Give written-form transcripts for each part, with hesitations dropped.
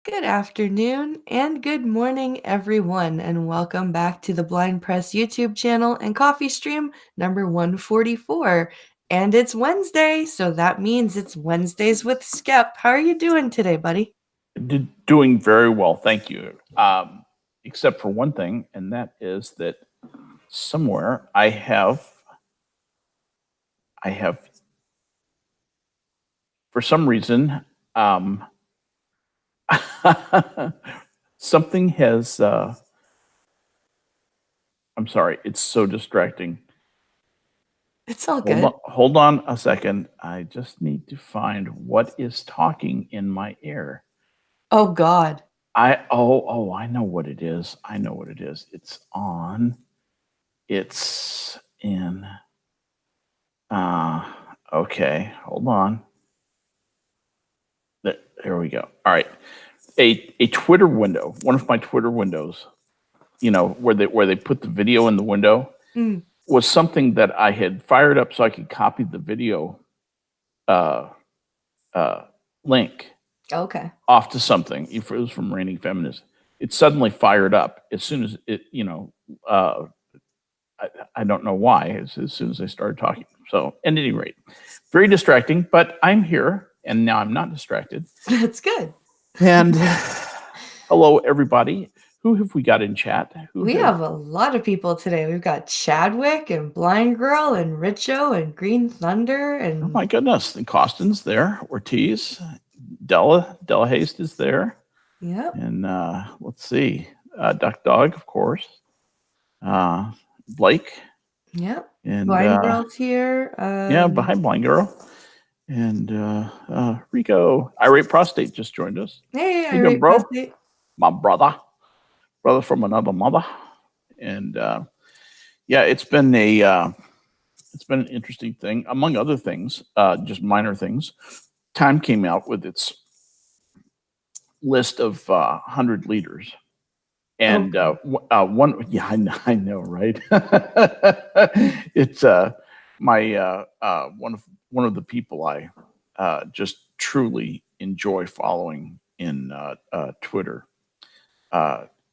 Good afternoon and good morning, everyone, and welcome back to the Blind Press YouTube channel and coffee stream number 144. And it's Wednesday, so that means it's Wednesdays with Skep. How are you doing today, buddy? Doing very well, thank you. Except for one thing, and that is that somewhere I have, for some reason, something has. I'm sorry, it's so distracting. It's all good. Hold on a second. I just need to find what is talking in my ear. Oh, God. I know what it is. I know what it is. It's on. It's in. Okay, hold on. There we go. All right. A Twitter window, one of my Twitter windows, where they put the video in the window, was something that I had fired up so I could copy the video link. Okay. Off to something. If it was from Reigning Feminist, it suddenly fired up as soon as it, I don't know why, as soon as I started talking. So, at any rate, very distracting, but I'm here, and now I'm not distracted. That's good. And hello, everybody. Who have we got in chat? We have a lot of people today. We've got Chadwick and Blind Girl and Richo and Green Thunder and... Oh, my goodness. And Costin's there. Ortiz. Della Haste is there. Yep. And let's see. Duck Dog, of course. Blake. Yep. And Blind Girl's here. Yeah, behind Blind Girl. And Rico, Irate Prostate, just joined us. Hey, Irate Prostate. My brother from another mother. And yeah, it's been an interesting thing. Among other things, just minor things, Time came out with its list of 100 leaders. And one, yeah, I know, right? It's my one of the people I just truly enjoy following in Twitter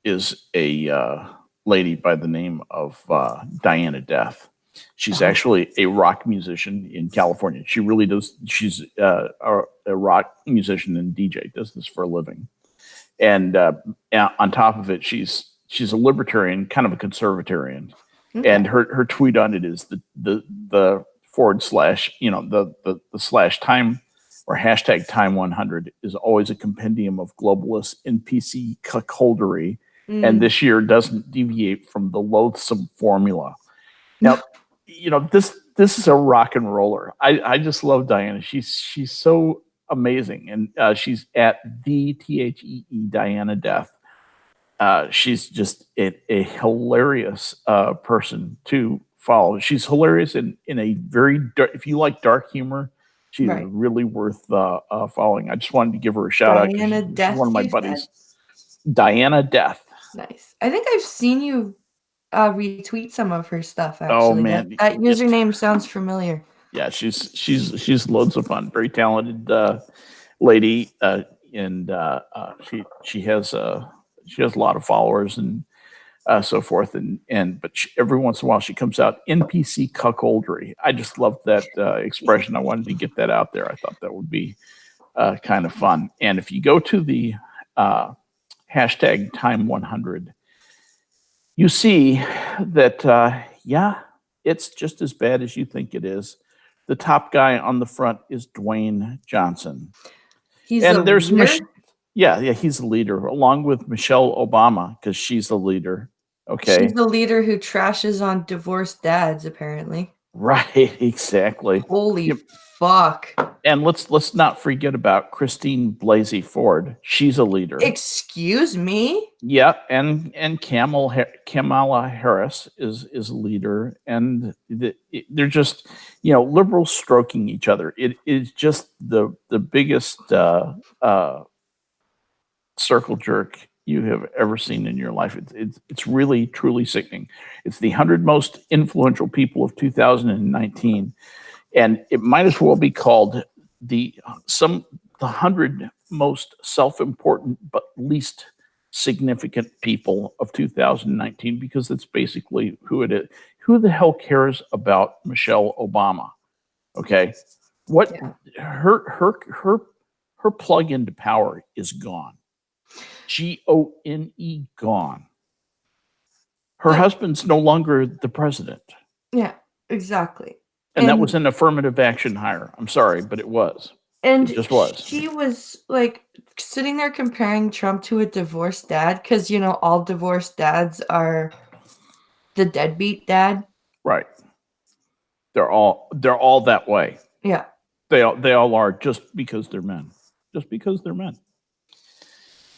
is a lady by the name of Diana Death. She's actually a rock musician in California. She really does. She's a rock musician and DJ. Does this for a living. And on top of it, she's a libertarian, kind of a conservatarian. Okay. And her tweet on it is the forward slash, the slash time or hashtag time 100 is always a compendium of globalist NPC cuckoldery. And this year doesn't deviate from the loathsome formula. Now, this is a rock and roller. I just love Diana. She's so amazing, and she's at the THEE Diana Death. She's just a hilarious person to follow. She's hilarious in a very dark, if you like dark humor, she's really worth following. I just wanted to give her a shout out. Diana Death, she's one of my buddies. Diana Death. Nice. I think I've seen you retweet some of her stuff. Actually, oh man, that username sounds familiar. Yeah, she's loads of fun. Very talented lady, and she has a lot of followers and so forth. But every once in a while she comes out NPC cuckoldery. I just love that expression. I wanted to get that out there. I thought that would be kind of fun. And if you go to the hashtag time 100, you see that it's just as bad as you think it is. The top guy on the front is Dwayne Johnson. He's a leader? He's the leader, along with Michelle Obama, because she's the leader. Okay. She's the leader who trashes on divorced dads, apparently. Right, exactly. Holy fuck. And let's not forget about Christine Blasey Ford. She's a leader. Excuse me? Yeah, and Kamala Harris is a leader, and they're just liberals stroking each other. It is just the biggest circle jerk you have ever seen in your life. It's really truly sickening. It's the 100 most influential people of 2019, and it might as well be called the 100 most self-important but least significant people of 2019, because it's basically who it is. Who the hell cares about Michelle Obama? Okay, what Yeah. her plug into power is gone. GONE, gone. Her Like, husband's no longer the president. yeah, exactly. And that was And an affirmative action hire. I'm sorry, but it was. It and just was. she was like sitting there comparing Trump to a divorced dad, because all divorced dads are the deadbeat dad. Right. They're all that way. Yeah. They all are, just because they're men. Just because they're men.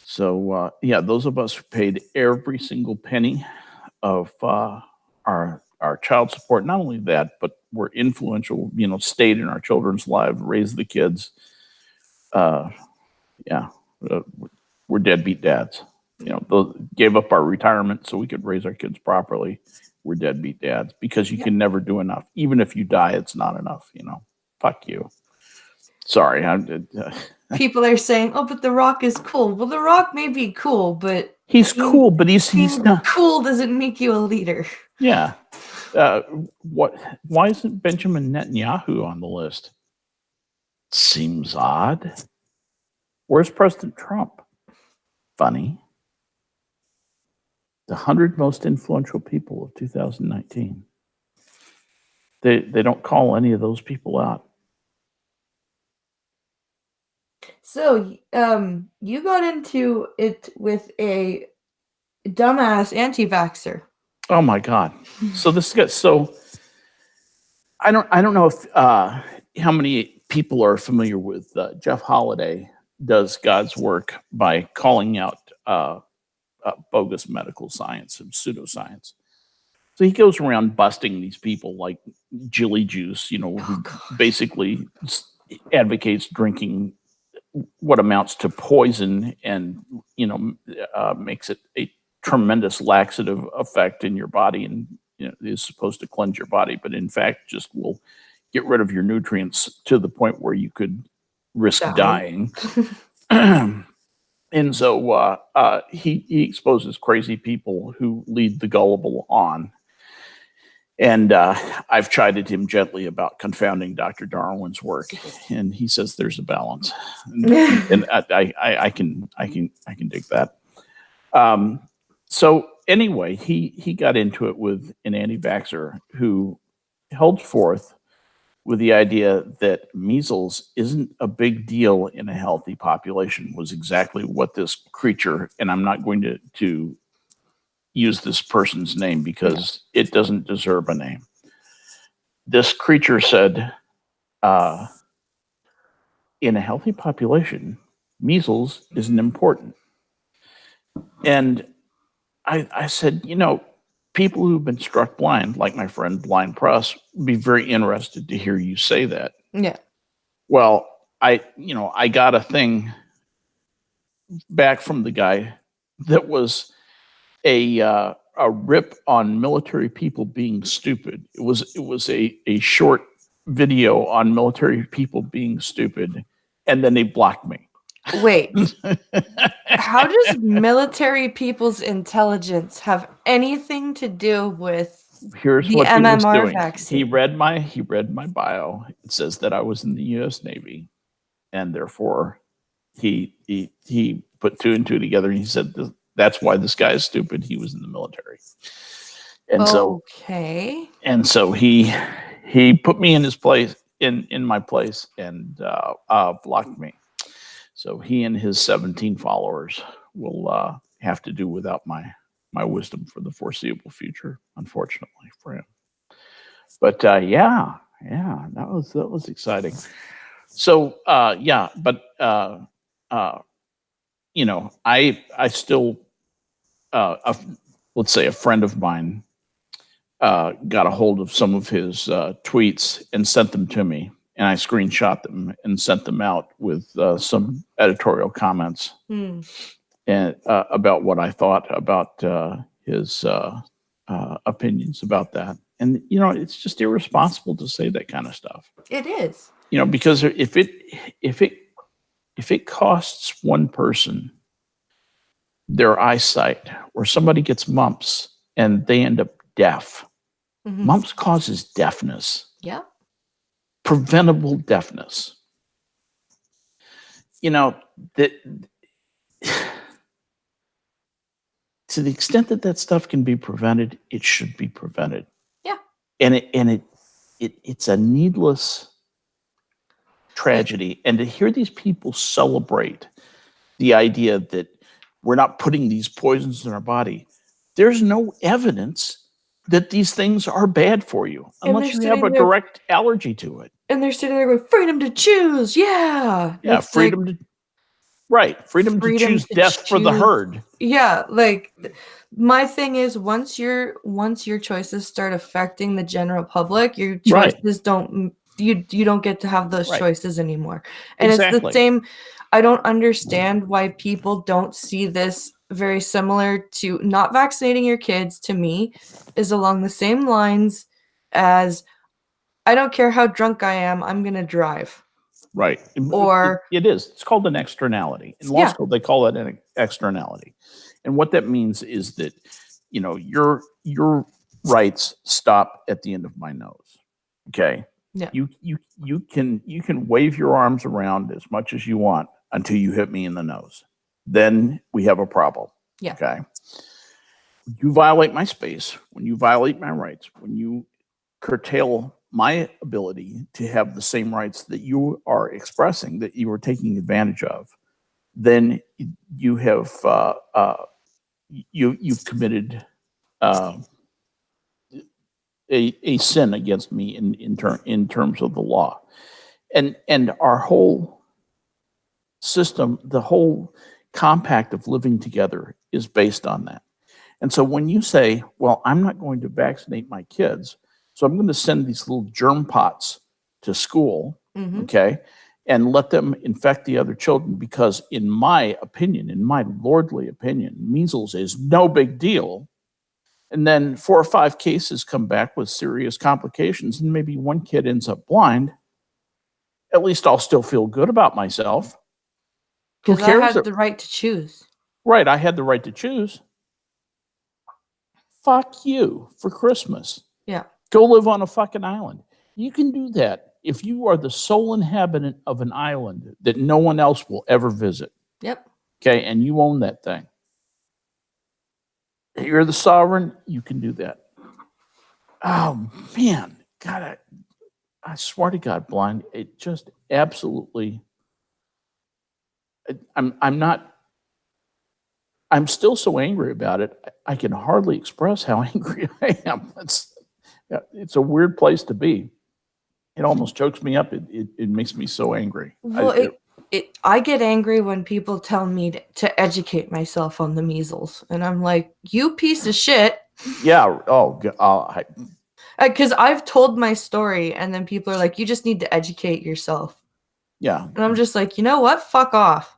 So yeah, those of us who paid every single penny of our child support, not only that, but were influential, stayed in our children's lives, raised the kids. Uh, yeah, uh, we're deadbeat dads. Those gave up our retirement so we could raise our kids properly. We're deadbeat dads, because you Yeah. can never do enough. Even if you die, it's not enough. Fuck you. Sorry, People are saying, "Oh, but The Rock is cool." Well, The Rock may be cool, but he's cool, but he's being not. cool doesn't make you a leader. Yeah. Uh, what? Why isn't Benjamin Netanyahu on the list? Seems odd. Where's President Trump? Funny. The 100 most influential people of 2019. They don't call any of those people out. So, you got into it with a dumbass anti-vaxxer. Oh my God. So this gets so. I don't know if how many people are familiar with Jeff Holiday does God's work by calling out bogus medical science and pseudoscience. So he goes around busting these people like Jilly Juice, who basically advocates drinking what amounts to poison, and makes it a tremendous laxative effect in your body, and is supposed to cleanse your body, but in fact just will get rid of your nutrients to the point where you could risk dying. And so he exposes crazy people who lead the gullible on. And I've chided him gently about confounding Dr. Darwin's work, and he says there's a balance, and I can dig that. So anyway, he got into it with an anti-vaxxer who held forth with the idea that measles isn't a big deal in a healthy population, was exactly what this creature, and I'm not going to use this person's name because it doesn't deserve a name. This creature said, in a healthy population, measles isn't important. And I said, people who've been struck blind, like my friend Blind Press, would be very interested to hear you say that. Yeah. Well, I got a thing back from the guy that was a rip on military people being stupid. It was a short video on military people being stupid, and then they blocked me. Wait. How does military people's intelligence have anything to do with Here's the what he was MMR doing. vaccine? He read my bio. It says that I was in the U.S. Navy, and therefore he put two and two together, and he said that's why this guy is stupid. He was in the military, and so he put me in his place, in my place, and blocked me. So he and his 17 followers will have to do without my wisdom for the foreseeable future, unfortunately for him. But yeah, that was exciting. So yeah, but I still let's say a friend of mine got a hold of some of his tweets and sent them to me, and I screenshot them and sent them out with some editorial comments and about what I thought about his opinions about that. And it's just irresponsible to say that kind of stuff. It is. Because if it if it costs one person their eyesight, or somebody gets mumps and they end up deaf, Mm-hmm. mumps causes deafness, Yeah. preventable deafness. That to the extent that that stuff can be prevented, it should be prevented. Yeah. It's a needless tragedy. And to hear these people celebrate the idea that we're not putting these poisons in our body, there's no evidence that these things are bad for you unless you have a direct allergy to it. And they're sitting there with freedom to choose. Yeah. Yeah, It's like freedom to choose death for the herd. Yeah, like my thing is once your choices start affecting the general public, your choices don't you don't get to have those choices anymore. And it's the same. I don't understand why people don't see this very similar to not vaccinating your kids. To me, is along the same lines as I don't care how drunk I am, I'm gonna drive. Right. Or it is. It's called an externality. In law school, they call it an externality. And what that means is that, your rights stop at the end of my nose. Okay. Yeah. You can wave your arms around as much as you want until you hit me in the nose. Then we have a problem. Yeah. Okay. You violate my space, when you violate my rights, when you curtail my ability to have the same rights that you are expressing, that you are taking advantage of, then you have you've committed a sin against me in terms of the law, and our whole system, the whole compact of living together, is based on that. And so when you say, well, I'm not going to vaccinate my kids, so I'm going to send these little germ pots to school, okay, and let them infect the other children, because in my opinion, in my lordly opinion, measles is no big deal. And then 4 or 5 cases come back with serious complications, and maybe one kid ends up blind. At least I'll still feel good about myself. Because I had the right to choose. Right, I had the right to choose. Fuck you for Christmas. Yeah. Go live on a fucking island. You can do that if you are the sole inhabitant of an island that no one else will ever visit. Yep. Okay, and you own that thing. You're the sovereign, you can do that. Oh, man. God, I swear to God, Blind, it just absolutely... I'm still so angry about it. I can hardly express how angry I am. It's a weird place to be. It almost chokes me up. It makes me so angry. Well, I get angry when people tell me to educate myself on the measles, and I'm like, you piece of shit. Yeah. Oh, because I've told my story, and then people are like, you just need to educate yourself. Yeah. And I'm just like, you know what? Fuck off.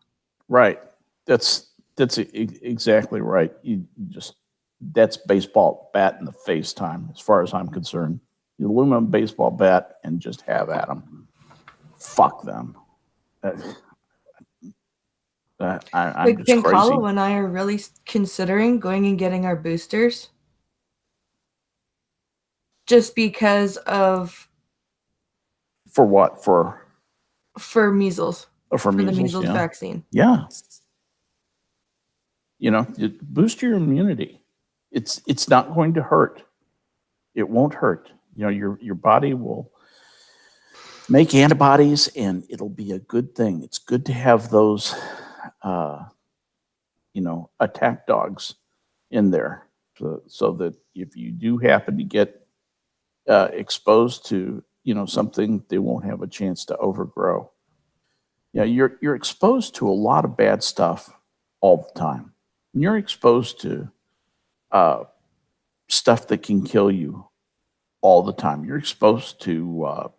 Right. That's exactly right. That's baseball bat in the face time, as far as I'm concerned. The aluminum baseball bat, and just have at them. Fuck them. I'm just crazy. Hollow and I are really considering going and getting our boosters, just because of. For what? For measles. For the measles vaccine. Yeah. Boost your immunity. It's not going to hurt. It won't hurt. Your body will make antibodies, and it'll be a good thing. It's good to have those, attack dogs in there, so that if you do happen to get exposed to, something, they won't have a chance to overgrow. Yeah, you're exposed to a lot of bad stuff all the time. And you're exposed to stuff that can kill you all the time. You're exposed to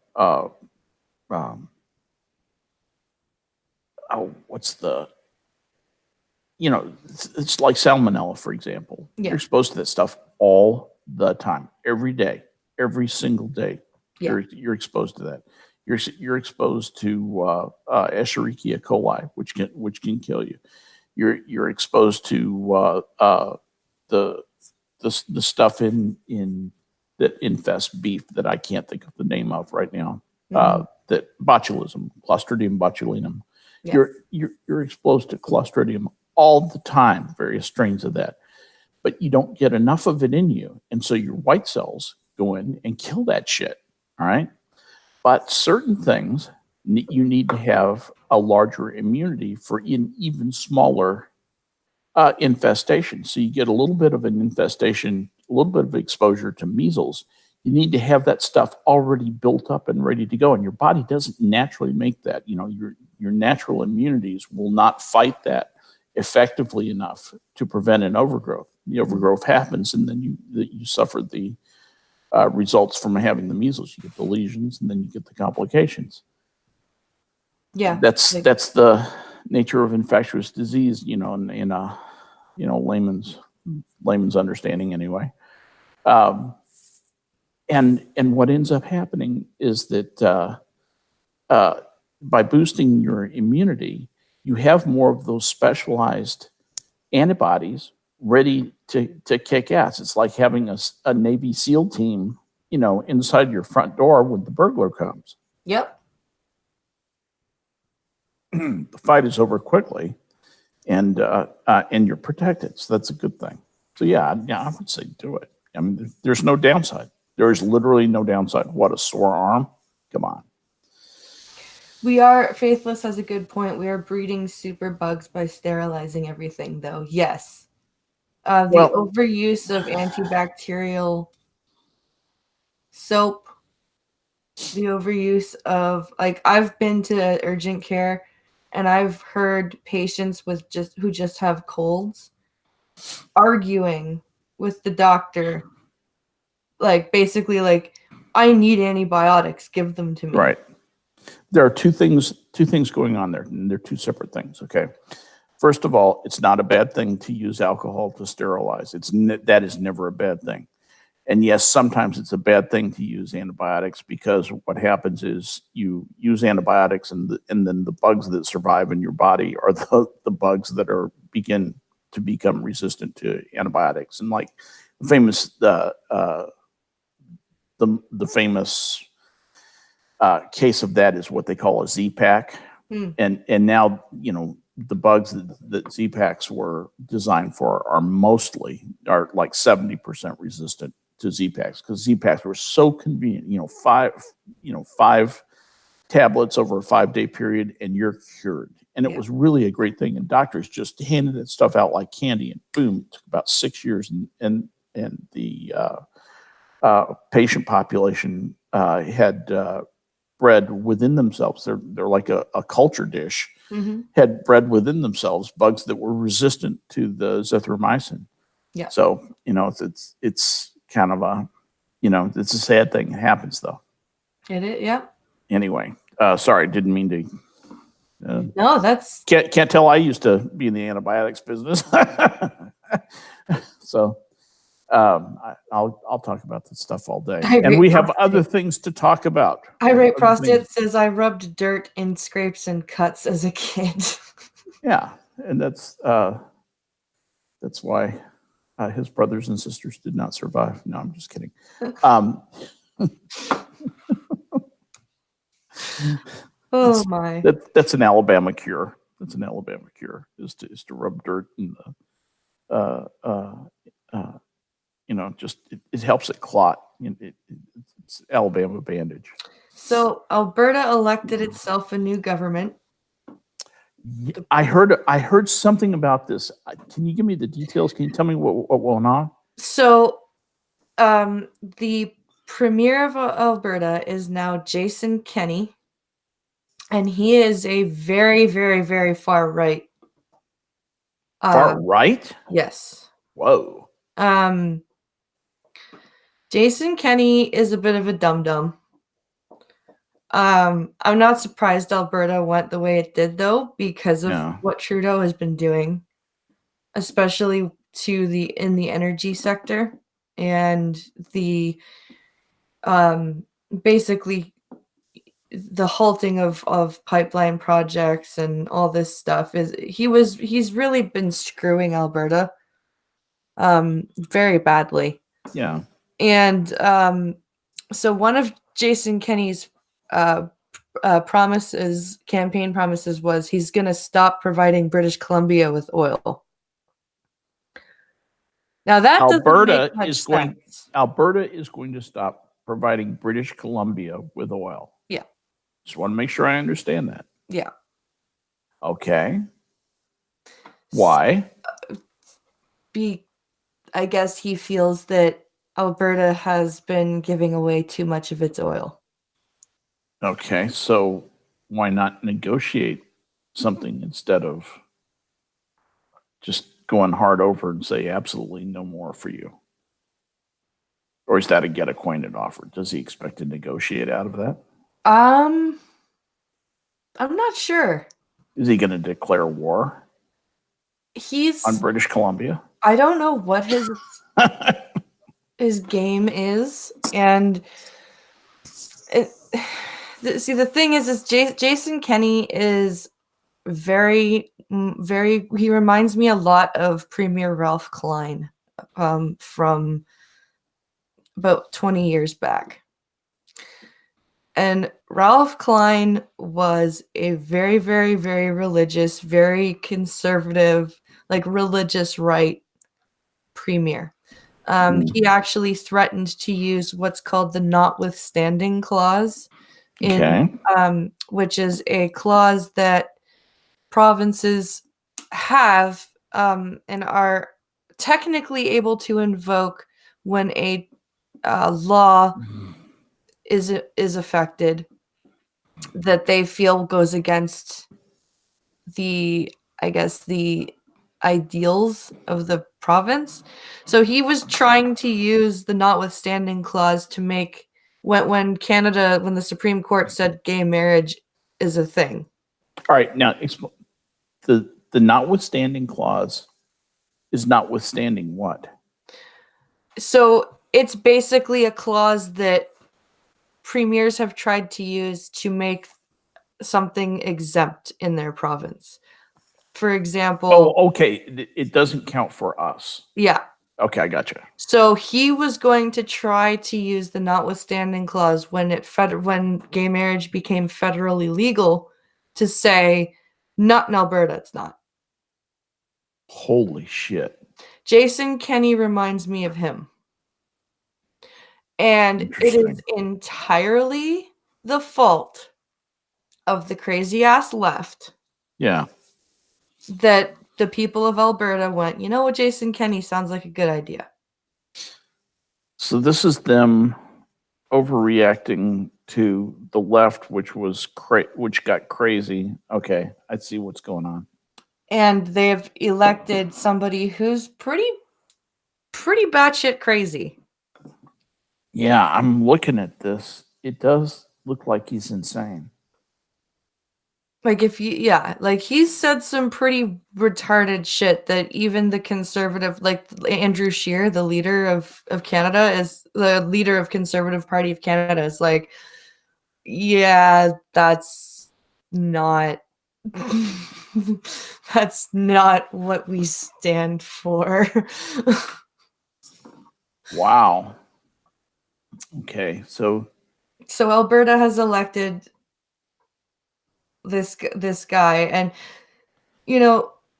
it's like salmonella, for example. Yeah. You're exposed to that stuff all the time, every day, every single day. Yeah. You're exposed to that. you're exposed to Escherichia coli, which can kill you. You're exposed to the the stuff in that infests beef that I can't think of the name of right now. Mhm. That botulism, Clostridium botulinum. Yeah. You're exposed to Clostridium all the time, various strains of that, but you don't get enough of it in you, and so your white cells go in and kill that shit. All right, but certain things you need to have a larger immunity for an even smaller infestation. So you get a little bit of an infestation, a little bit of exposure to measles. You need to have that stuff already built up and ready to go, and your body doesn't naturally make that. Your natural immunities will not fight that effectively enough to prevent an overgrowth. The overgrowth happens, and then you suffer the results from having the measles. You get the lesions, and then you get the complications. Yeah. Like, That's the nature of infectious disease. In a layman's understanding anyway. Um, and what ends up happening is that uh, by boosting your immunity, you have more of those specialized antibodies ready to kick ass. It's like having a Navy SEAL team, inside your front door when the burglar comes. yep. The fight is over quickly, and you're protected. So that's a good thing. So yeah, I would say do it. I mean, there's no downside. There is literally no downside. What, a sore arm? Come on. We are Faithless has a good point. We are breeding super bugs by sterilizing everything, though. Yes. The Well, overuse of antibacterial soap, the overuse of, like, I've been to urgent care and I've heard patients who just have colds arguing with the doctor, like, basically, like, I need antibiotics, give them to me. right. There are two things going on there, and they're two separate things. Okay. First of all, it's not a bad thing to use alcohol to sterilize. That is never a bad thing. And yes, sometimes it's a bad thing to use antibiotics, because what happens is you use antibiotics, and then the bugs that survive in your body are the bugs that begin to become resistant to antibiotics. And like the famous the famous case of that is what they call a Z-Pack. Hmm. And now, the bugs that Z-Packs were designed for are like 70% resistant to Z-Packs, because Z-Packs were so convenient. Five tablets over a 5-day period, and you're cured. And it Yeah. was really a great thing. And doctors just handed that stuff out like candy, and boom, it took about 6 years, and the patient population had bred within themselves. They're like a culture dish. Mm-hmm. Had bred within themselves bugs that were resistant to the zithromycin. Yeah. So it's kind of it's a sad thing. It happens though. It is. Yeah. Anyway, sorry, didn't mean to. No, that's Can't tell I used to be in the antibiotics business. So I'll talk about this stuff all day, and irate we have other prostate. things to talk about. We have Irate other things. prostate says I rubbed dirt in scrapes and cuts as a kid. Yeah, and that's why his brothers and sisters did not survive. No, I'm just kidding. Um, Oh my. that's an Alabama cure. That's an Alabama cure, is to rub dirt in the just it helps it clot. It's Alabama bandage. So Alberta elected itself a new government. I heard something about this. Can you give me the details? Can you tell me what went on? So the premier of Alberta is now Jason Kenney, and he is a very, very, very far right. Far right? Yes. Whoa. Um Jason Kenney is a bit of a dum-dum. I'm not surprised Alberta went the way it did, though, because of Yeah. what Trudeau has been doing, especially in the energy sector, and the basically the halting of pipeline projects and all this stuff is he's really been screwing Alberta very badly. Yeah. And so one of Jason Kenney's campaign promises, was he's going to stop providing British Columbia with oil. Now that doesn't make much sense. Alberta is going to stop providing British Columbia with oil. Yeah. Just want to make sure I understand that. Yeah. Okay. Why? I guess he feels that Alberta has been giving away too much of its oil. Okay, so why not negotiate something instead of just going hard over and say absolutely no more for you? Or is that a get acquainted offer? Does he expect to negotiate out of that? I'm not sure. Is he going to declare war on British Columbia? I don't know what his game is, and see, the thing is Jason Kenney is very, he reminds me a lot of Premier Ralph Klein from about 20 years back. And Ralph Klein was a very, very, very religious, very conservative, like religious right premier. He actually threatened to use what's called the notwithstanding clause, which is a clause that provinces have and are technically able to invoke when a law is affected that they feel goes against the ideals of the province. So he was trying to use the notwithstanding clause to make when the Supreme Court said gay marriage is a thing. All right, now the notwithstanding clause is notwithstanding what? So it's basically a clause that premiers have tried to use to make something exempt in their province. For example... Oh, okay. It doesn't count for us. Yeah. Okay, I gotcha. So he was going to try to use the notwithstanding clause when gay marriage became federally legal to say, not in Alberta, it's not. Holy shit. Jason Kenney reminds me of him. And it is entirely the fault of the crazy ass left. Yeah. That the people of Alberta went, you know what, Jason Kenney sounds like a good idea. So this is them overreacting to the left, which got crazy. Okay, I see what's going on. And they've elected somebody who's pretty batshit crazy. Yeah, I'm looking at this. It does look like he's insane. Like he's said some pretty retarded shit that even the conservative, like Andrew Scheer, the leader of Canada, is the leader of Conservative Party of Canada, is like, yeah, that's not that's not what we stand for. Wow. Okay, so Alberta has elected this guy, and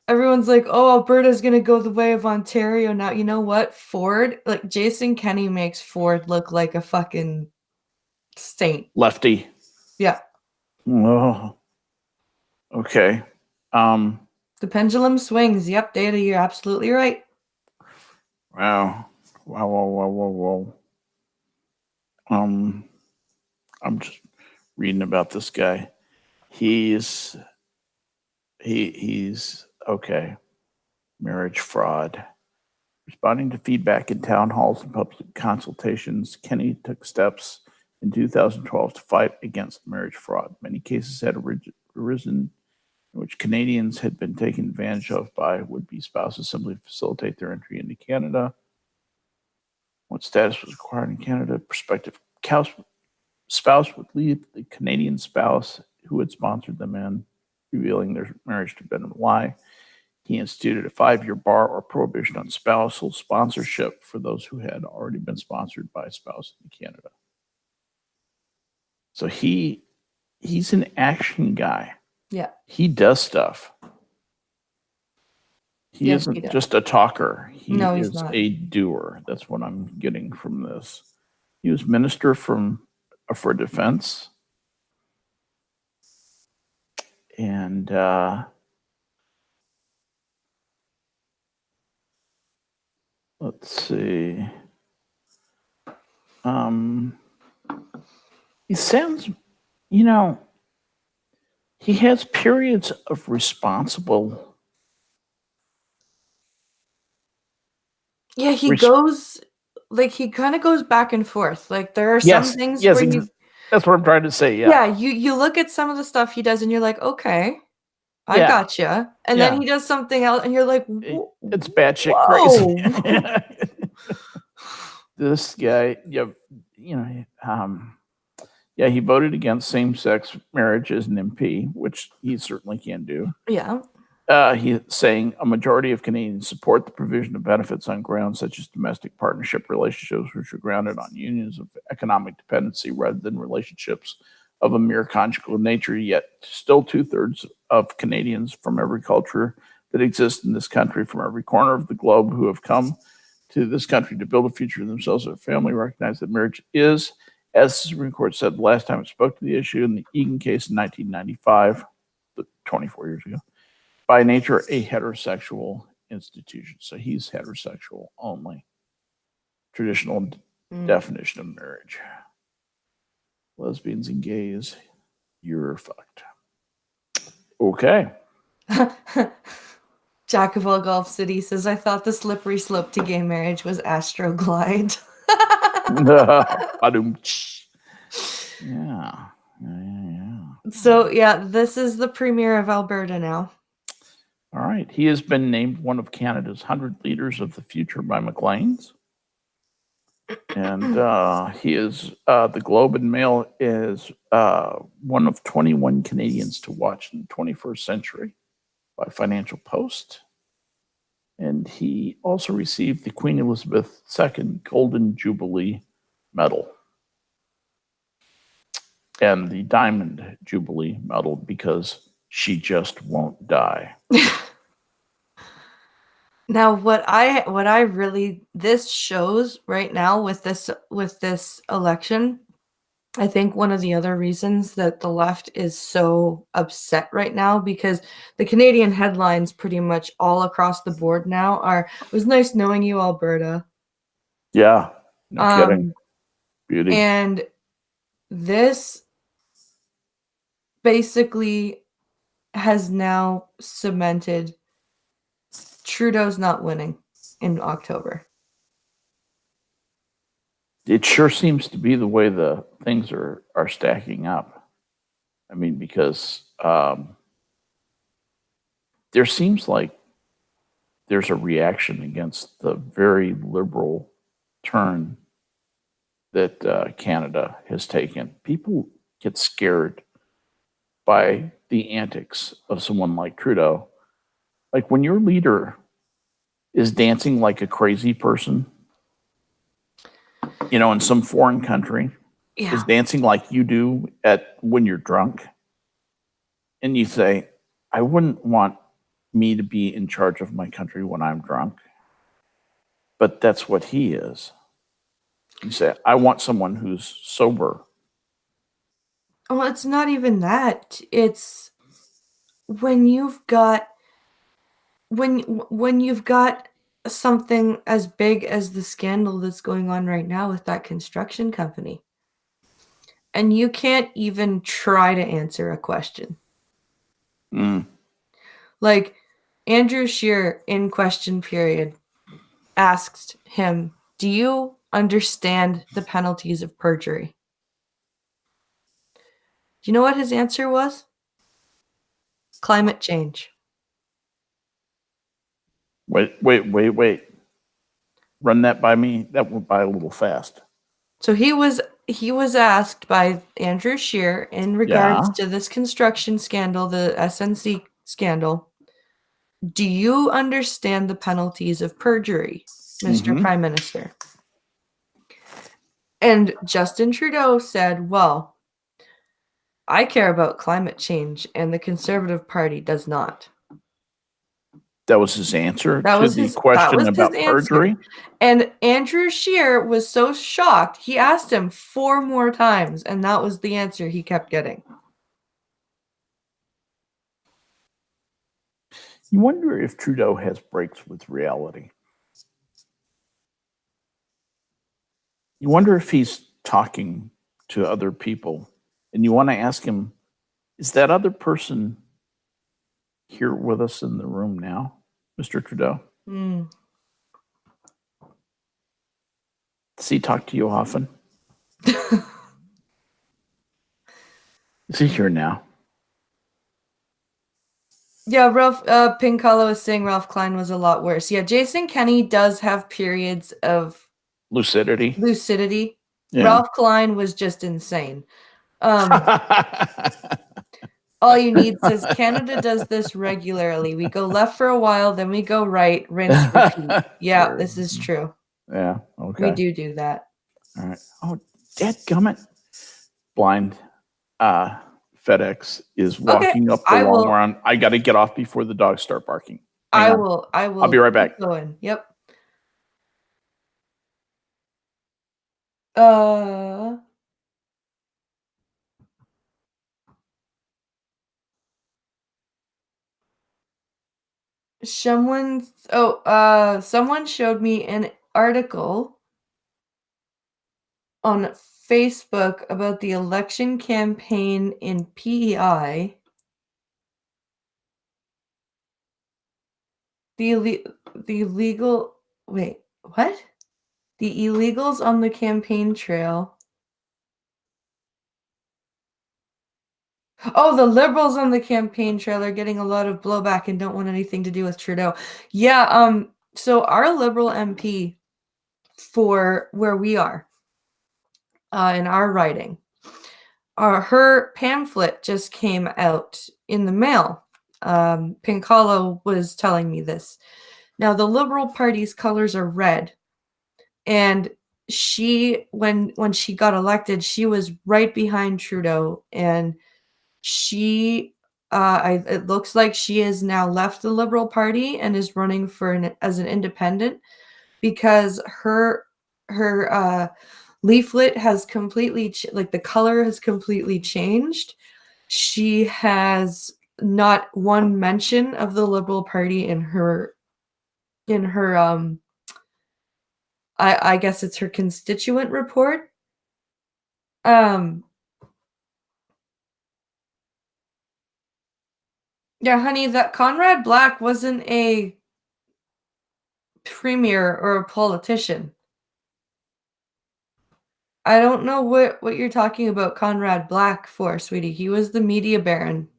everyone's like, oh, Alberta's gonna go the way of Ontario now. You know what? Ford, like Jason Kenney makes Ford look like a fucking saint. Lefty. Yeah. Oh. Okay. The pendulum swings. Yep, Data, you're absolutely right. Wow. I'm just reading about this guy. He's okay. Marriage fraud. Responding to feedback in town halls and public consultations, Kenney took steps in 2012 to fight against marriage fraud. Many cases had arisen in which Canadians had been taken advantage of by would-be spouses simply to facilitate their entry into Canada. What status was required in Canada? Prospective spouse would leave the Canadian spouse who had sponsored them in, revealing their marriage to have been a lie. He instituted a 5-year bar or prohibition on spousal sponsorship for those who had already been sponsored by a spouse in Canada. So he's an action guy. Yeah. He does stuff. He Yes, he isn't does. just a talker. He No, he's is not. a doer. That's what I'm getting from this. He was minister for defense. And let's see. He sounds, you know, he has periods of responsible. Yeah, he Res- goes like he kind of goes back and forth. Like there are some yes, things yes, where you that's what I'm trying to say. Yeah, yeah, you look at some of the stuff he does and you're like, "Okay, I yeah, gotcha." And then yeah. he does something else and you're like, It's batshit crazy. "Whoa." This guy, yeah, you know, yeah, he voted against same-sex marriage as an MP, which he certainly can do. Yeah. He's saying a majority of Canadians support the provision of benefits on grounds such as domestic partnership relationships, which are grounded on unions of economic dependency rather than relationships of a mere conjugal nature. Yet, still 2/3 of Canadians from every culture that exists in this country, from every corner of the globe, who have come to this country to build a future for themselves and family, recognize that marriage is, as the Supreme Court said the last time it spoke to the issue in the Egan case in 1995, 24 years ago, by nature a heterosexual institution. So he's heterosexual only. Traditional definition of marriage. Lesbians and gays, you're fucked. Okay. Jack of all Golf City says, I thought the slippery slope to gay marriage was Astroglide. Yeah. So, yeah, this is the premier of Alberta now. All right. He has been named one of Canada's 100 leaders of the future by Maclean's. And he is, the Globe and Mail is one of 21 Canadians to watch in the 21st century by Financial Post. And he also received the Queen Elizabeth II Golden Jubilee Medal and the Diamond Jubilee Medal because she just won't die. Now, what I really this shows right now with this election, I think one of the other reasons that the left is so upset right now, because the Canadian headlines pretty much all across the board now are, "It was nice knowing you, Alberta." Yeah, no kidding. Beauty. And this basically has now cemented Trudeau's not winning in October. It sure seems to be the way the things are stacking up. I mean, because there seems like there's a reaction against the very liberal turn that Canada has taken. People get scared by the antics of someone like Trudeau. Like when your leader is dancing like a crazy person, you know, in some foreign country, is dancing like you do when you're drunk, and you say, I wouldn't want me to be in charge of my country when I'm drunk, but that's what he is. You say, I want someone who's sober. Well, it's not even that. It's when you've got something as big as the scandal that's going on right now with that construction company, and you can't even try to answer a question. Like Andrew Scheer in question period asked him, do you understand the penalties of perjury? Do you know what his answer was? Climate change. Wait. Run that by me. That went by a little fast. So he was he was asked by Andrew Scheer in regards Yeah. to this construction scandal, the SNC scandal. Do you understand the penalties of perjury, Mr. Mm-hmm. Prime Minister? And Justin Trudeau said, well, I care about climate change, and the Conservative Party does not. That was his answer That to was the his that question was his about answer. perjury. And Andrew Scheer was so shocked, he asked him 4 more times, and that was the answer he kept getting. You wonder if Trudeau has breaks with reality. You wonder if he's talking to other people, and you want to ask him, is that other person here with us in the room now, Mr. Trudeau? Mm. Does he talk to you often? Is he here now? Yeah, Ralph Pincalo is saying Ralph Klein was a lot worse. Yeah, Jason Kenney does have periods of Lucidity. lucidity. Yeah. Ralph Klein was just insane. All you need says Canada does this regularly. We go left for a while, then we go right, rinse, repeat. Yeah, Sure. this is true. Yeah. We Okay. do that. All right. Oh, dadgummit. Blind FedEx is walking up the I long will run. I got to get off before the dogs start barking. Hang I on. will I will I'll be right keep back. going. Yep. Someone showed me an article on Facebook about the election campaign in PEI. The illegal wait, what? The illegals on the campaign trail. Oh, the liberals on the campaign trail are getting a lot of blowback and don't want anything to do with Trudeau. Yeah, so our Liberal MP for where we are, in our riding, her pamphlet just came out in the mail. Pincalo was telling me this. Now, the Liberal Party's colors are red, and she, when she got elected, she was right behind Trudeau, and she, it looks like she has now left the Liberal Party and is running for as an independent because her leaflet has completely like the color has completely changed. She has not one mention of the Liberal Party in her I guess it's her constituent report. Yeah, honey, that Conrad Black wasn't a premier or a politician. I don't know what you're talking about Conrad Black for, sweetie. He was the media baron.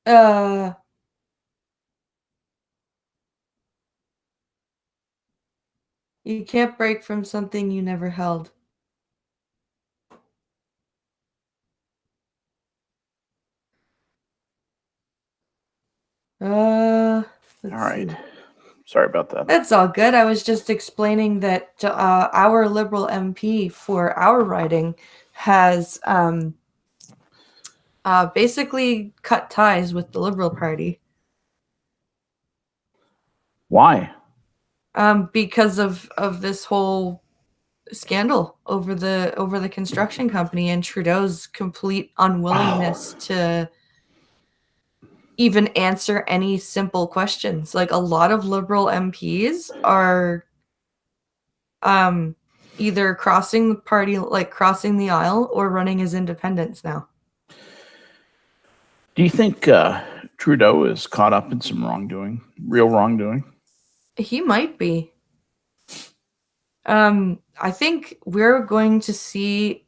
Uh, you can't break from something you never held. Let's All right. see. Sorry about that. That's all good. I was just explaining that our Liberal MP for our riding has basically cut ties with the Liberal Party. Why? Because of this whole scandal over the construction company and Trudeau's complete unwillingness to even answer any simple questions. Like a lot of Liberal MPs are either crossing the party, like crossing the aisle, or running as independents now. Do you think Trudeau is caught up in some wrongdoing, real wrongdoing? He might be. I think we're going to see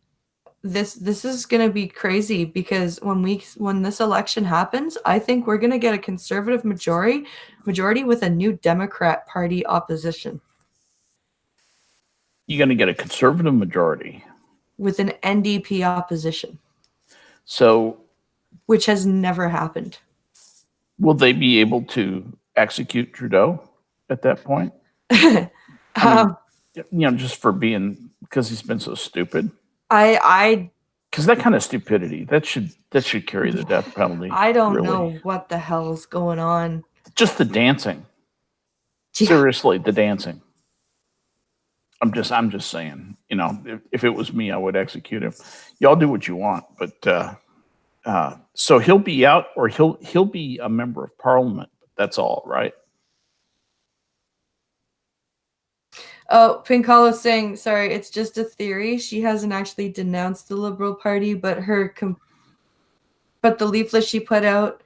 this is going to be crazy because when this election happens, I think we're going to get a conservative majority with a new Democrat Party opposition. You're going to get a conservative majority with an NDP opposition. So, which has never happened. Will they be able to execute Trudeau at that point? I mean, just for being, because he's been so stupid. Because that kind of stupidity that should carry the death penalty. I don't know what the hell's going on. Just the dancing. Yeah. Seriously, the dancing. I'm just saying. If it was me, I would execute him. Y'all do what you want, but so he'll be out, or he'll be a member of parliament. That's all, right? Oh, Pinkalo's saying, sorry, it's just a theory. She hasn't actually denounced the Liberal Party, but the leaflet she put out,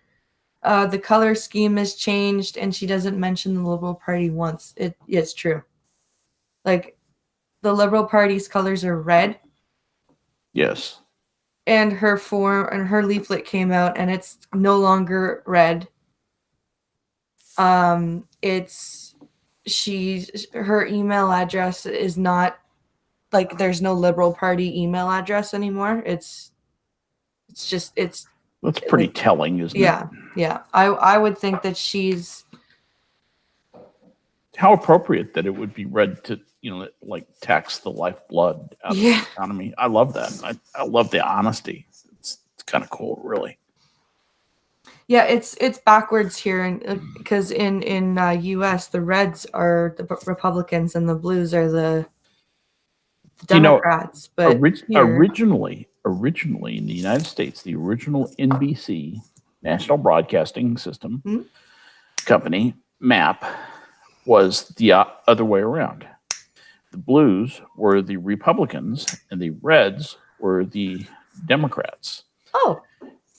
the color scheme has changed, and she doesn't mention the Liberal Party once. It's true. Like, the Liberal Party's colors are red. Yes. And her leaflet came out, and it's no longer red. Her email address is not, like, there's no Liberal Party email address anymore. That's pretty telling, isn't it? Yeah. I would think that she's. How appropriate that it would be read to, like, tax the lifeblood out of the economy. I love that. I love the honesty. It's kind of cool, really. Yeah, it's backwards here, because in U.S. the reds are the Republicans and the blues are the Democrats. But originally in the United States, the original NBC, National Broadcasting System Company map was the other way around. The blues were the Republicans and the reds were the Democrats. Oh.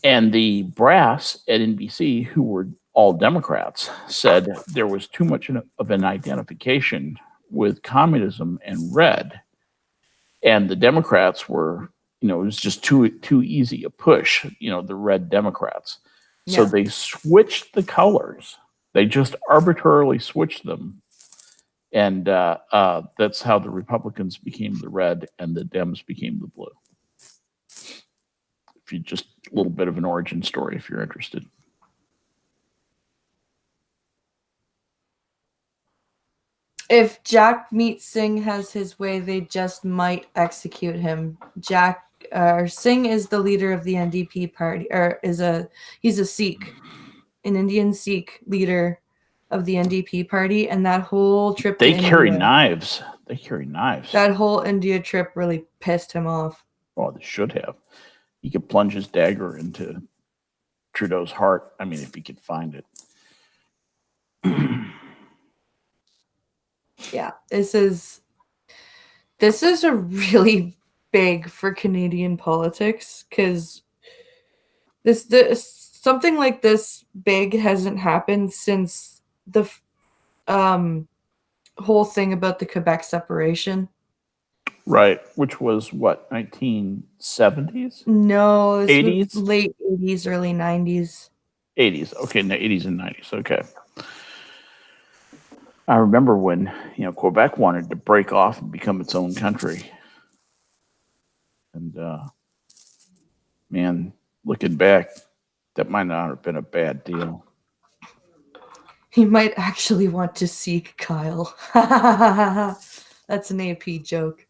And the brass at NBC, who were all Democrats, said there was too much of an identification with communism and red. And the Democrats were, it was just too easy a push, the red Democrats. Yeah. So they switched the colors. They just arbitrarily switched them. And that's how the Republicans became the red and the Dems became the blue. If you just a little bit of an origin story, if you're interested. If Jagmeet Singh has his way, they just might execute him. Singh is the leader of the NDP party, or he's a Sikh, an Indian Sikh leader of the NDP party, and that whole trip to carry India, knives. They carry knives. That whole India trip really pissed him off. Oh, they should have. He could plunge his dagger into Trudeau's heart. I mean, if he could find it. Yeah, this is a really big for Canadian politics, because something like this big hasn't happened since the whole thing about the Quebec separation. Right, which was what, 1970s? No, this 80s? Was late 80s, early 90s. 80s, okay, in the 80s and 90s, okay. I remember when, Quebec wanted to break off and become its own country. And, man, looking back, that might not have been a bad deal. He might actually want to seek Kyle. That's an AP joke.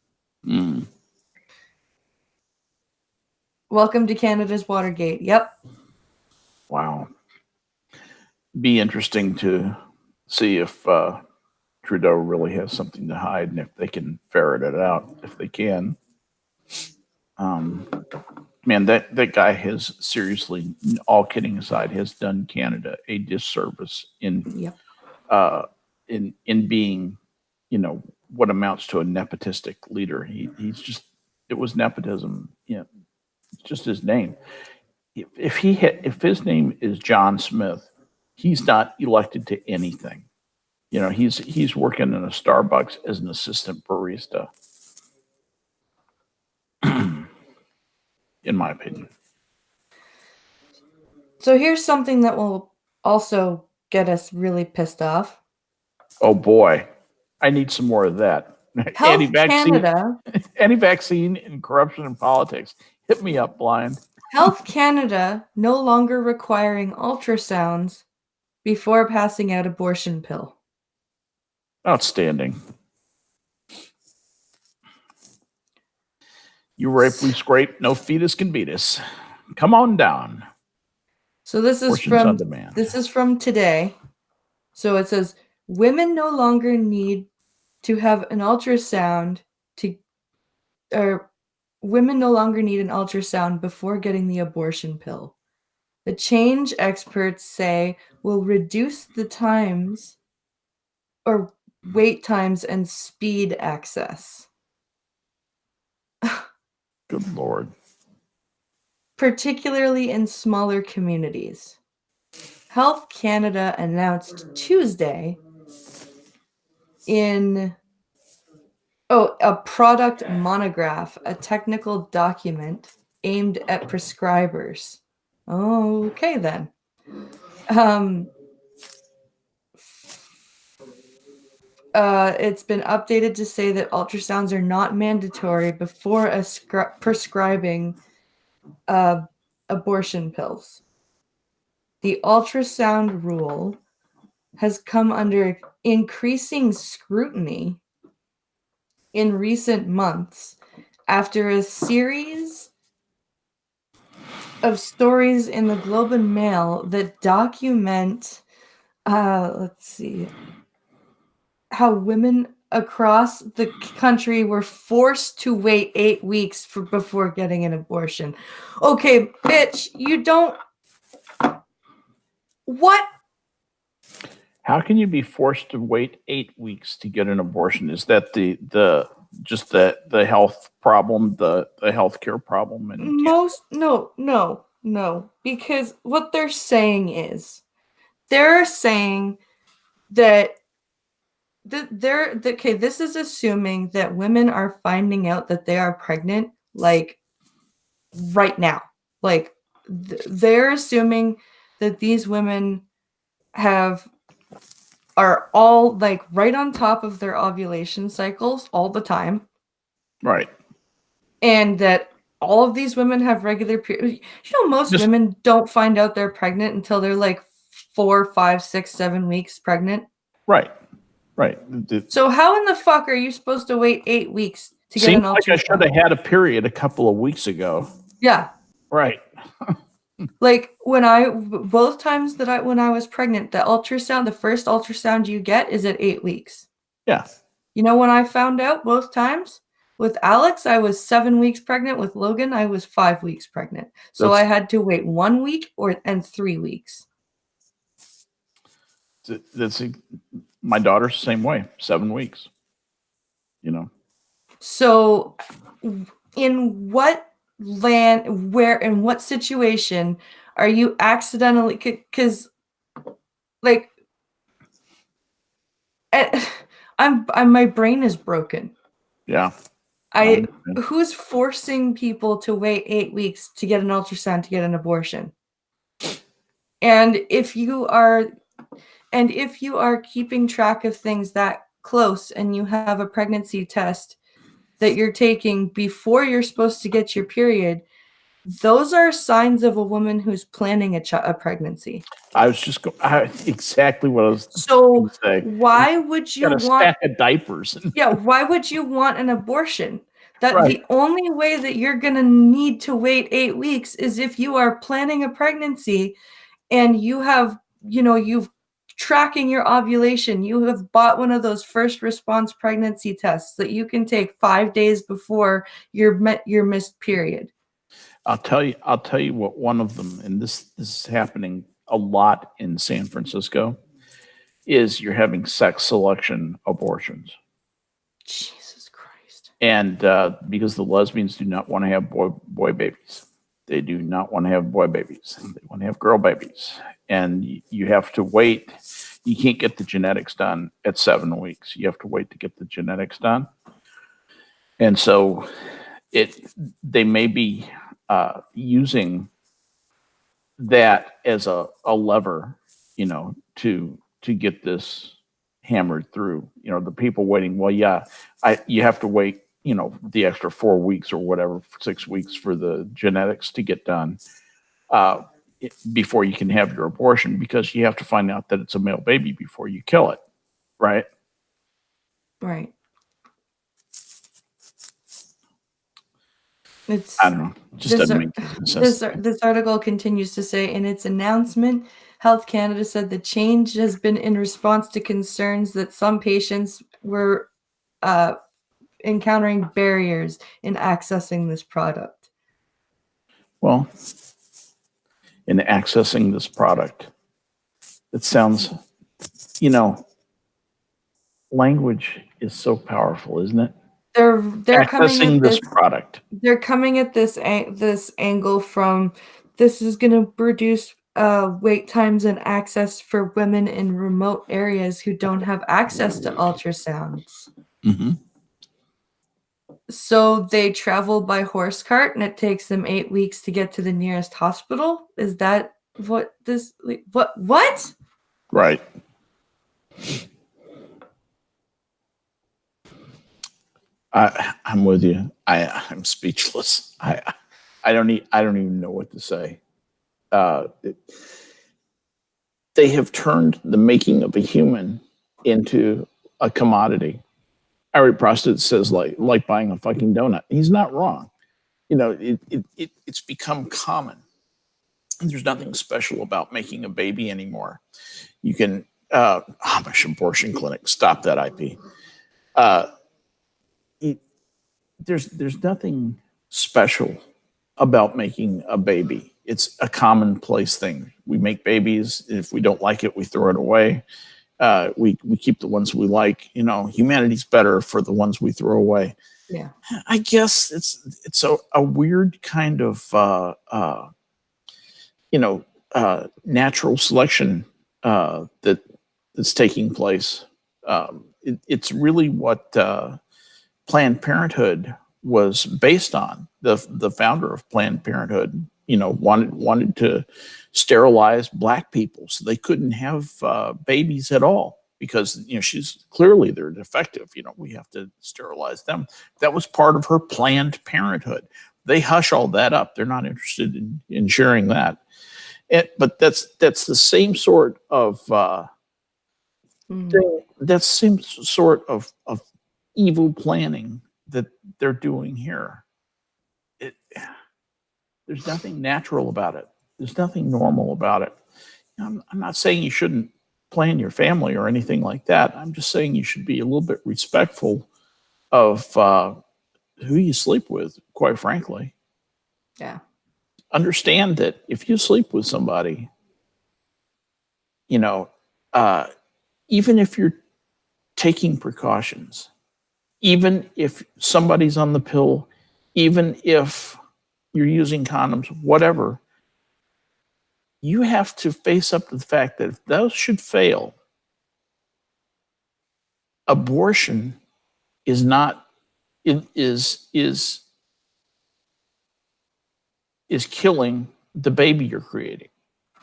Welcome to Canada's Watergate. Yep. Wow. Be interesting to see if Trudeau really has something to hide, and if they can ferret it out, if they can. Man, that guy has seriously, all kidding aside, has done Canada a disservice in being, what amounts to a nepotistic leader. He's just, it was nepotism. It's just his name. If his name is John Smith, he's not elected to anything. He's working in a Starbucks as an assistant barista. in my opinion. So here's something that will also get us really pissed off. Oh boy, I need some more of that. Health Canada, Anti-vaccine and corruption in politics. Hit me up, Blind. Health Canada no longer requiring ultrasounds before passing out abortion pill. Outstanding. You rape, we scrape. No fetus can beat us. Come on down. So this is Abortions on from demand. today. So it says women no longer need to have an ultrasound or women no longer need an ultrasound before getting the abortion pill. The change, experts say, will reduce the times or wait times and speed access. Good Lord. Particularly in smaller communities. Health Canada announced Tuesday in a product monograph, a technical document aimed at prescribers. Okay, then. It's been updated to say that ultrasounds are not mandatory before prescribing abortion pills. The ultrasound rule has come under increasing scrutiny in recent months after a series of stories in the Globe and Mail that document, how women across the country were forced to wait 8 weeks before getting an abortion. Okay, bitch, you don't. What? How can you be forced to wait 8 weeks to get an abortion? Is that the health problem, the healthcare problem in No, because what they're saying is they're saying that okay, this is assuming that women are finding out that they are pregnant like right now. Like they're assuming that these women are all like right on top of their ovulation cycles all the time. right? And that all of these women have regular periods. Most Just women don't find out they're pregnant until they're like 4, 5, 6, 7 weeks pregnant. right, right. So how in the fuck are you supposed to wait 8 weeks to get Seems an like I should ultrasound? have had a period a couple of weeks ago. Yeah. Right. Like both times when I was pregnant, the first ultrasound you get is at 8 weeks. Yeah. You know when I found out both times? With Alex, I was 7 weeks pregnant. With Logan, I was 5 weeks pregnant. So I had to wait 1 week and 3 weeks. That's my daughter's the same way. 7 weeks. So in what in what situation are you accidentally, because like my brain is broken. Yeah. Who's forcing people to wait 8 weeks to get an ultrasound to get an abortion? And if you are keeping track of things that close and you have a pregnancy test that you're taking before you're supposed to get your period, those are signs of a woman who's planning a pregnancy. I was just exactly what I was So say. why would you got a want stack of diapers? Yeah, why would you want an abortion? That Right. The only way that you're going to need to wait 8 weeks is if you are planning a pregnancy and you have, you've tracking your ovulation. You have bought one of those first response pregnancy tests that you can take 5 days before your missed period. I'll tell you what one of them, and this is happening a lot in San Francisco, is you're having sex selection abortions. Jesus Christ. And because the lesbians do not want to have boy babies. They do not want to have boy babies. They want to have girl babies. And you have to wait. You can't get the genetics done at 7 weeks. You have to wait to get the genetics done. And so they may be using that as a lever, to get this hammered through. The people waiting. Well, yeah, you have to wait. The extra 4 weeks or whatever, 6 weeks for the genetics to get done uh, before you can have your abortion, because you have to find out that it's a male baby before you kill it, right? Right. I It's don't know. It just this doesn't ar- make sense. this article continues to say, in its announcement, Health Canada said the change has been in response to concerns that some patients were uh, encountering barriers in accessing this product. Well, in accessing this product, it sounds, you know, language is so powerful, isn't it? They're coming at Accessing this this product. this angle from, this is going to reduce wait times and access for women in remote areas who don't have access to ultrasounds. Mm-hmm. So they travel by horse cart and it takes them 8 weeks to get to the nearest hospital. Is that what this what? Right. I'm with you. I'm speechless. I don't even know what to say. Uh, they have turned the making of a human into a commodity. Ari Prostad says like buying a fucking donut. He's not wrong. It's become common. And there's nothing special about making a baby anymore. You can Amish abortion clinic, stop that IP. Uh, there's nothing special about making a baby. It's a commonplace thing. We make babies. If we don't like it, we throw it away. We keep the ones we like. Humanity's better for the ones we throw away. Yeah. I guess it's a weird kind of natural selection that's taking place. It's really what Planned Parenthood was based on. The founder of Planned Parenthood, wanted to sterilize black people so they couldn't have babies at all, because she's clearly they're defective. We have to sterilize them. That was part of her Planned Parenthood. They hush all that up. They're not interested in sharing that. But that's the same sort of thing. That same sort of evil planning that they're doing here. There's nothing natural about it. There's nothing normal about it. I'm not saying you shouldn't plan your family or anything like that. I'm just saying you should be a little bit respectful of who you sleep with, quite frankly. Yeah. Understand that if you sleep with somebody, even if you're taking precautions, even if somebody's on the pill, even if you're using condoms, whatever, you have to face up to the fact that if those should fail, abortion is not is killing the baby you're creating.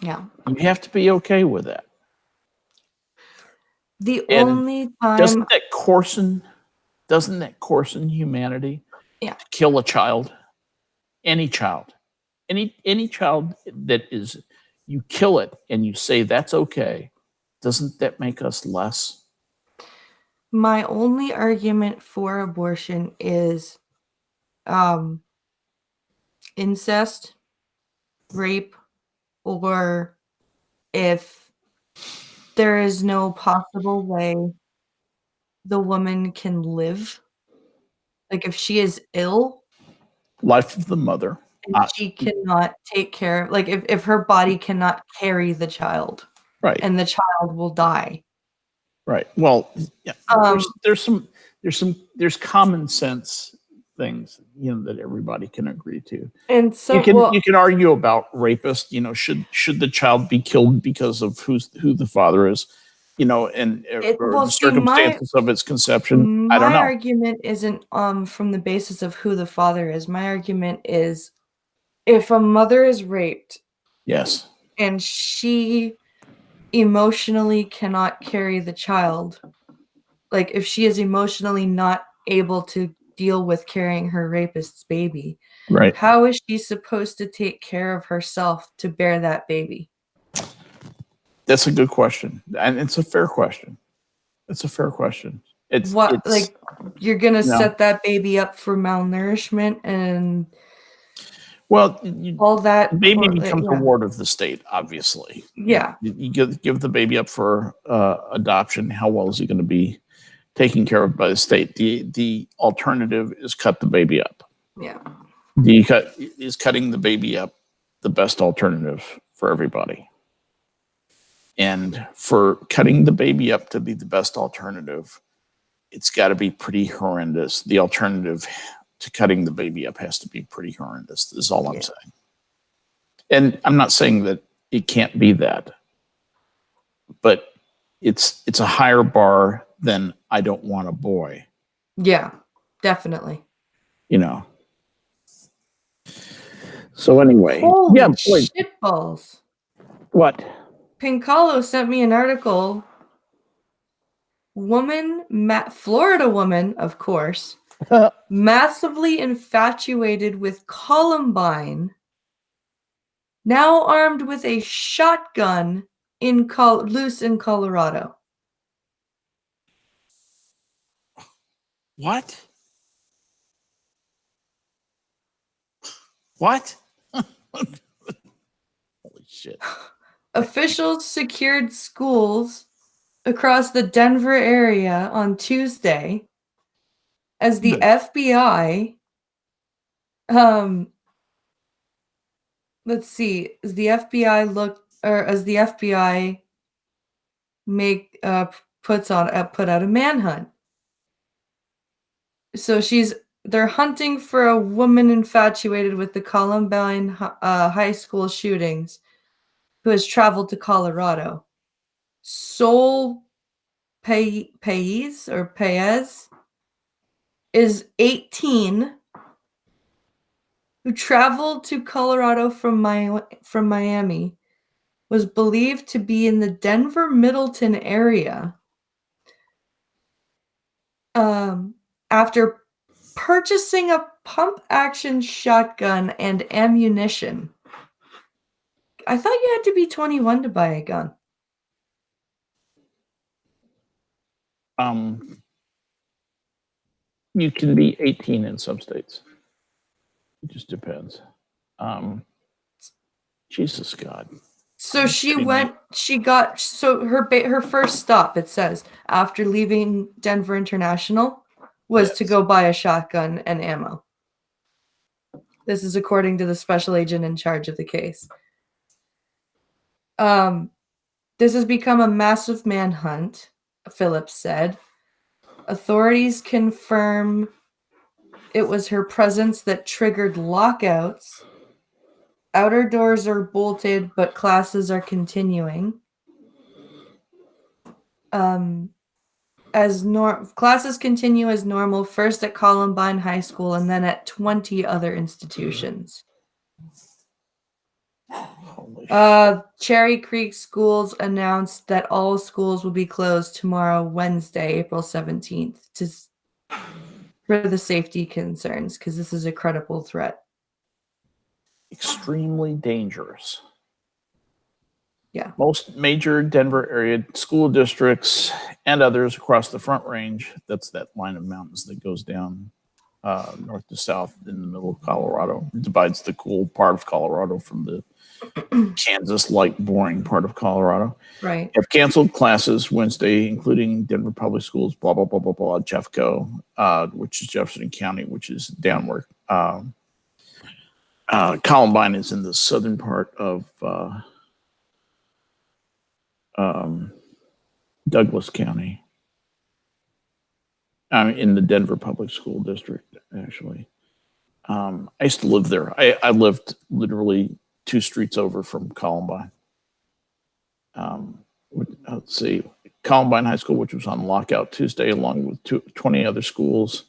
Yeah. You have to be okay with that. The And only time doesn't that coarsen humanity? Yeah. To kill a child, any child, any child that is, you kill it and you say that's okay, doesn't that make us less? My only argument for abortion is incest, rape, or if there is no possible way the woman can live. Like if she is ill Life of the mother. and she cannot take care, like if her body cannot carry the child, Right. and the child will die. Right. Well, yeah, there's common sense things that everybody can agree to. And so you can argue about rapists. Should the child be killed because of who the father is, and the circumstances of its conception? I don't my know. argument isn't from the basis of who the father is. My argument is if a mother is raped Yes. and she emotionally cannot carry the child, like if she is emotionally not able to deal with carrying her rapist's baby, Right. how is she supposed to take care of herself to bear that baby? That's a good question, and it's a fair question. It's a fair question. What, It's like, you're gonna you know, set that baby up for malnourishment and well, all the that baby poor, like, becomes a yeah, ward of the state. Obviously, yeah, you give the baby up for adoption. How well is he going to be taken care of by the state? The alternative is cut the baby up. yeah, Is cutting the baby up the best alternative for everybody? And for cutting the baby up to be the best alternative, it's got to be pretty horrendous. The alternative to cutting the baby up has to be pretty horrendous. Is all I'm yeah, saying. And I'm not saying that it can't be that, but it's a higher bar than I don't want a boy. yeah, definitely. You know. So anyway, yeah, Holy boy, shitballs. what? Pincalo sent me an article. Florida woman, of course, massively infatuated with Columbine, now armed with a shotgun loose in Colorado. What? What? Holy shit. Officials secured schools across the Denver area on Tuesday as the Good. FBI, um, let's see, as the FBI make put out a manhunt. So they're hunting for a woman infatuated with the Columbine high school shootings who has traveled to Colorado. Sol Paez is 18, who traveled to Colorado from Miami, was believed to be in the Denver Middleton area after purchasing a pump-action shotgun and ammunition. I thought you had to be 21 to buy a gun. You can be 18 in some states. It just depends. Jesus God. So her first stop, it says, after leaving Denver International, was to Yes. go buy a shotgun and ammo. This is according to the special agent in charge of the case. This has become a massive manhunt, Phillips said. Authorities confirm it was her presence that triggered lockouts. Outer doors are bolted, but classes are continuing. Classes continue as normal, first at Columbine High School and then at 20 other institutions. Cherry Creek Schools announced that all schools will be closed tomorrow, Wednesday, April 17th, for the safety concerns, because this is a credible threat. Extremely dangerous. Yeah. Most major Denver area school districts and others across the Front Range, that's that line of mountains that goes down north to south in the middle of Colorado. It divides the cool part of Colorado from the Kansas-like boring part of Colorado. Right. Have canceled classes Wednesday, including Denver Public Schools, blah, blah, blah, blah, blah, Jeffco, which is Jefferson County, which is downward. Columbine is in the southern part of Douglas County. In the Denver Public School District, actually. I used to live there. I lived literally 2 streets over from Columbine. Let's see, Columbine High School, which was on lockout Tuesday, along with 20 other schools.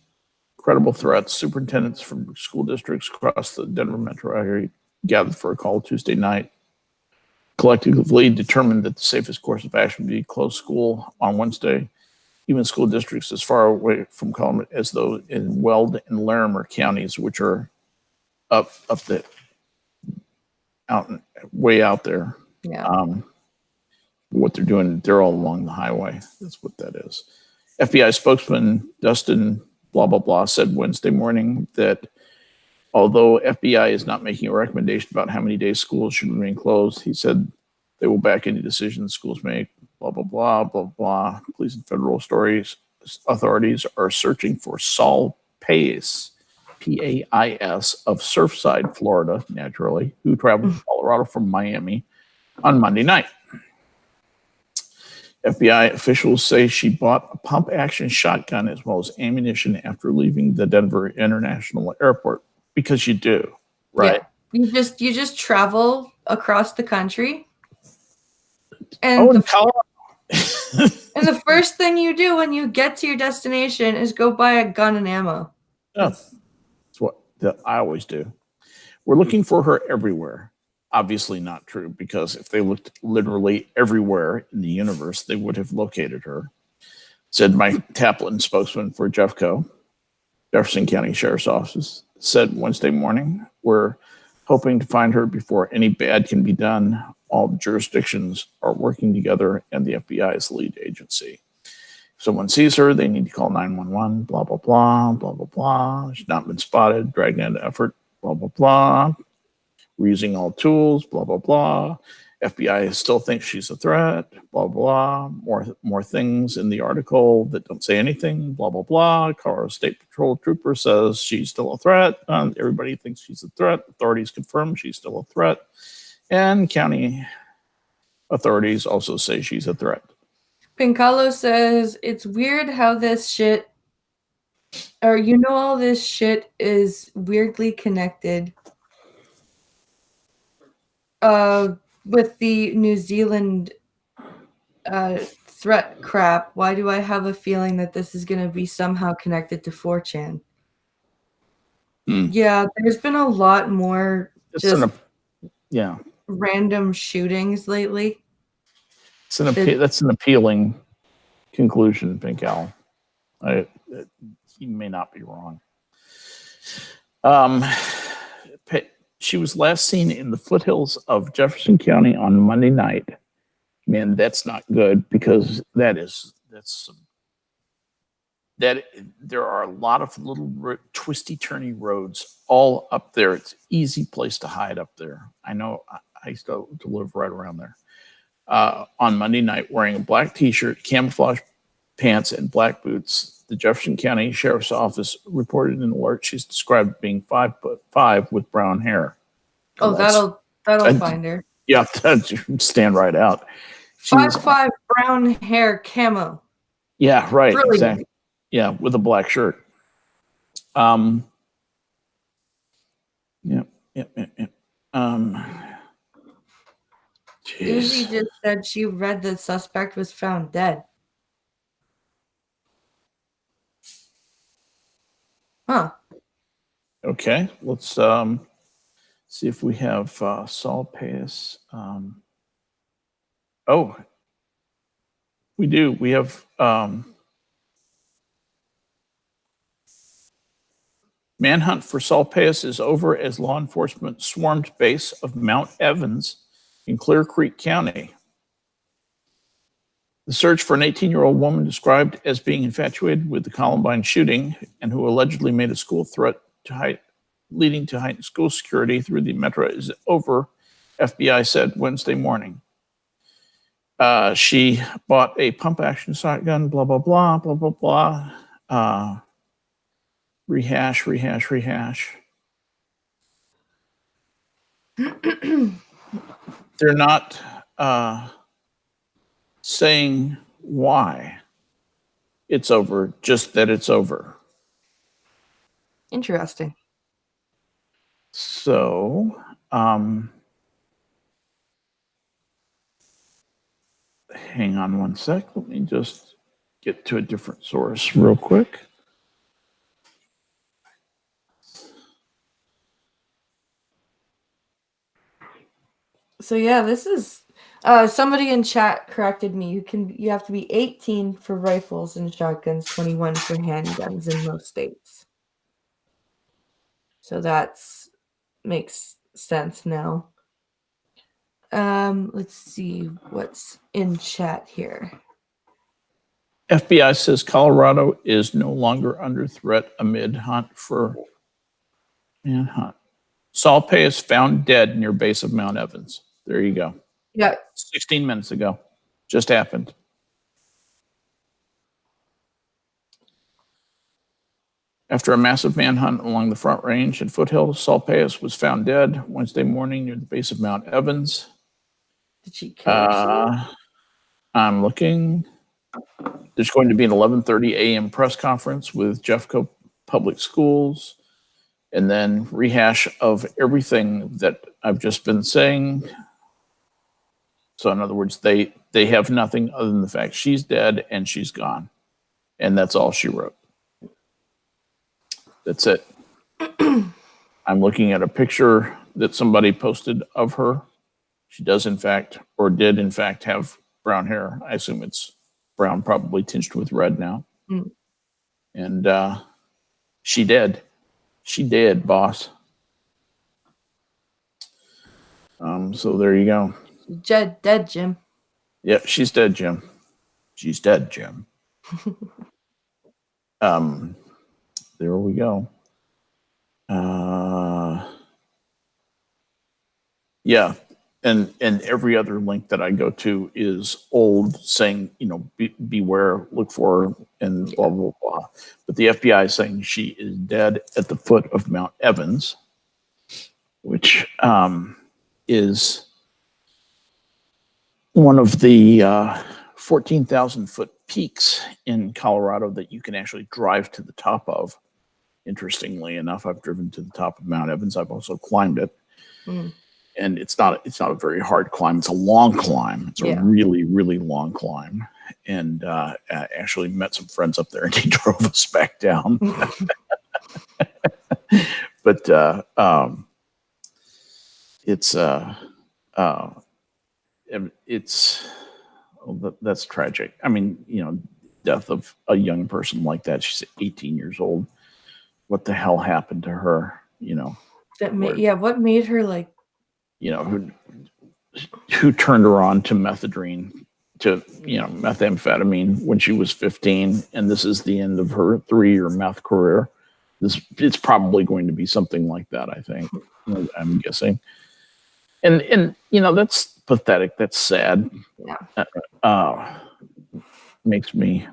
Credible threats. Superintendents from school districts across the Denver metro area gathered for a call Tuesday night collectively determined that the safest course of action would be close school on Wednesday. Even school districts as far away from Colorado as those in Weld and Larimer counties, which are up the out way out there. Yeah. What they're doing, they're all along the highway. That's what that is. FBI spokesman Dustin blah blah blah said Wednesday morning that although FBI is not making a recommendation about how many days schools should remain closed, he said they will back any decisions schools make. Blah blah blah blah blah. Police and federal authorities are searching for Saul Pais, Pais, of Surfside, Florida, naturally, who traveled to Colorado from Miami on Monday night. FBI officials say she bought a pump-action shotgun as well as ammunition after leaving the Denver International Airport, because you do, right? Yeah. You just travel across the country, and and Colorado. and the first thing you do when you get to your destination is go buy a gun and ammo. Yeah, that's what I always do. We're looking for her everywhere. Obviously not true, because if they looked literally everywhere in the universe, they would have located her, said Mike Taplin, spokesman for Jeffco, Jefferson County Sheriff's Office, said Wednesday morning. We're hoping to find her before any bad can be done. All the jurisdictions are working together, and the FBI is the lead agency. If someone sees her, they need to call 911, blah, blah, blah, blah, blah, blah. She's not been spotted, dragged into effort, blah, blah, blah. We're using all tools, blah, blah, blah. FBI still thinks she's a threat, blah, blah. More things in the article that don't say anything, blah, blah, blah. Colorado State Patrol trooper says she's still a threat. Everybody thinks she's a threat. Authorities confirm she's still a threat. And county authorities also say she's a threat. Pincalo says, it's weird how this shit, or all this shit is weirdly connected with the New Zealand threat crap. Why do I have a feeling that this is going to be somehow connected to 4chan? Yeah, there's been a lot more random shootings lately. That's an appealing conclusion, Pink Owl. He may not be wrong. She was last seen in the foothills of Jefferson County on Monday night. Man, that's not good, because there are a lot of little twisty turny roads all up there. It's an easy place to hide up there. I know, I used to live right around there. On Monday night, wearing a black t-shirt, camouflage pants, and black boots, the Jefferson County Sheriff's Office reported an alert. She's described being 5'5" with brown hair. So that'll find her. Yeah, stand right out. 5'5" brown hair camo. Yeah, right. Brilliant. Exactly. Yeah, with a black shirt. Yeah. Uzi just said she read the suspect was found dead. Huh. Okay, let's see if we have Saul Pais. Oh, we do. We have manhunt for Saul Pais is over as law enforcement swarmed base of Mount Evans in Clear Creek County. The search for an 18-year-old woman described as being infatuated with the Columbine shooting and who allegedly made a school threat leading to heightened school security through the metro is over, FBI said Wednesday morning. She bought a pump-action shotgun, blah, blah, blah, blah, blah, blah. Rehash. They're not saying why it's over, just that it's over. Interesting. So, hang on one sec. Let me just get to a different source real quick. So yeah, this is somebody in chat corrected me. You have to be 18 for rifles and shotguns, 21 for handguns in most states. So that's makes sense now. Let's see what's in chat here. FBI says Colorado is no longer under threat amid hunt for manhunt. Saul Payas found dead near base of Mount Evans. There you go. Yeah. 16 minutes ago. Just happened. After a massive manhunt along the Front Range and foothills, Saul Payas was found dead Wednesday morning near the base of Mount Evans. Did she kill herself? I'm looking. There's going to be an 11:30 a.m. press conference with Jeffco Public Schools, and then rehash of everything that I've just been saying. So in other words, they have nothing other than the fact she's dead and she's gone, and that's all she wrote. That's it. I'm looking at a picture that somebody posted of her. She does in fact, or did in fact, have brown hair. I assume it's brown, probably tinged with red now. Mm. And she did. She did, boss. So there you go. Dead, Jim. Yep, she's dead, Jim. She's dead, Jim. There we go. Yeah, and every other link that I go to is old, saying, you know, beware, look for, and blah blah blah. But the FBI is saying she is dead at the foot of Mount Evans, which is one of the 14,000 foot peaks in Colorado that you can actually drive to the top of. Interestingly enough, I've driven to the top of Mount Evans. I've also climbed it. And it's not a very hard climb. It's a long climb. It's a really, really long climb. And I actually met some friends up there, and they drove us back down. But that's tragic. I mean, you know, death of a young person like that. She's 18 years old. What the hell happened to her? You know, what made her like? You know, who turned her on to methamphetamine when she was 15, and this is the end of her 3-year meth career. It's probably going to be something like that, I think. I'm guessing. And you know, that's pathetic. That's sad. Yeah. Makes me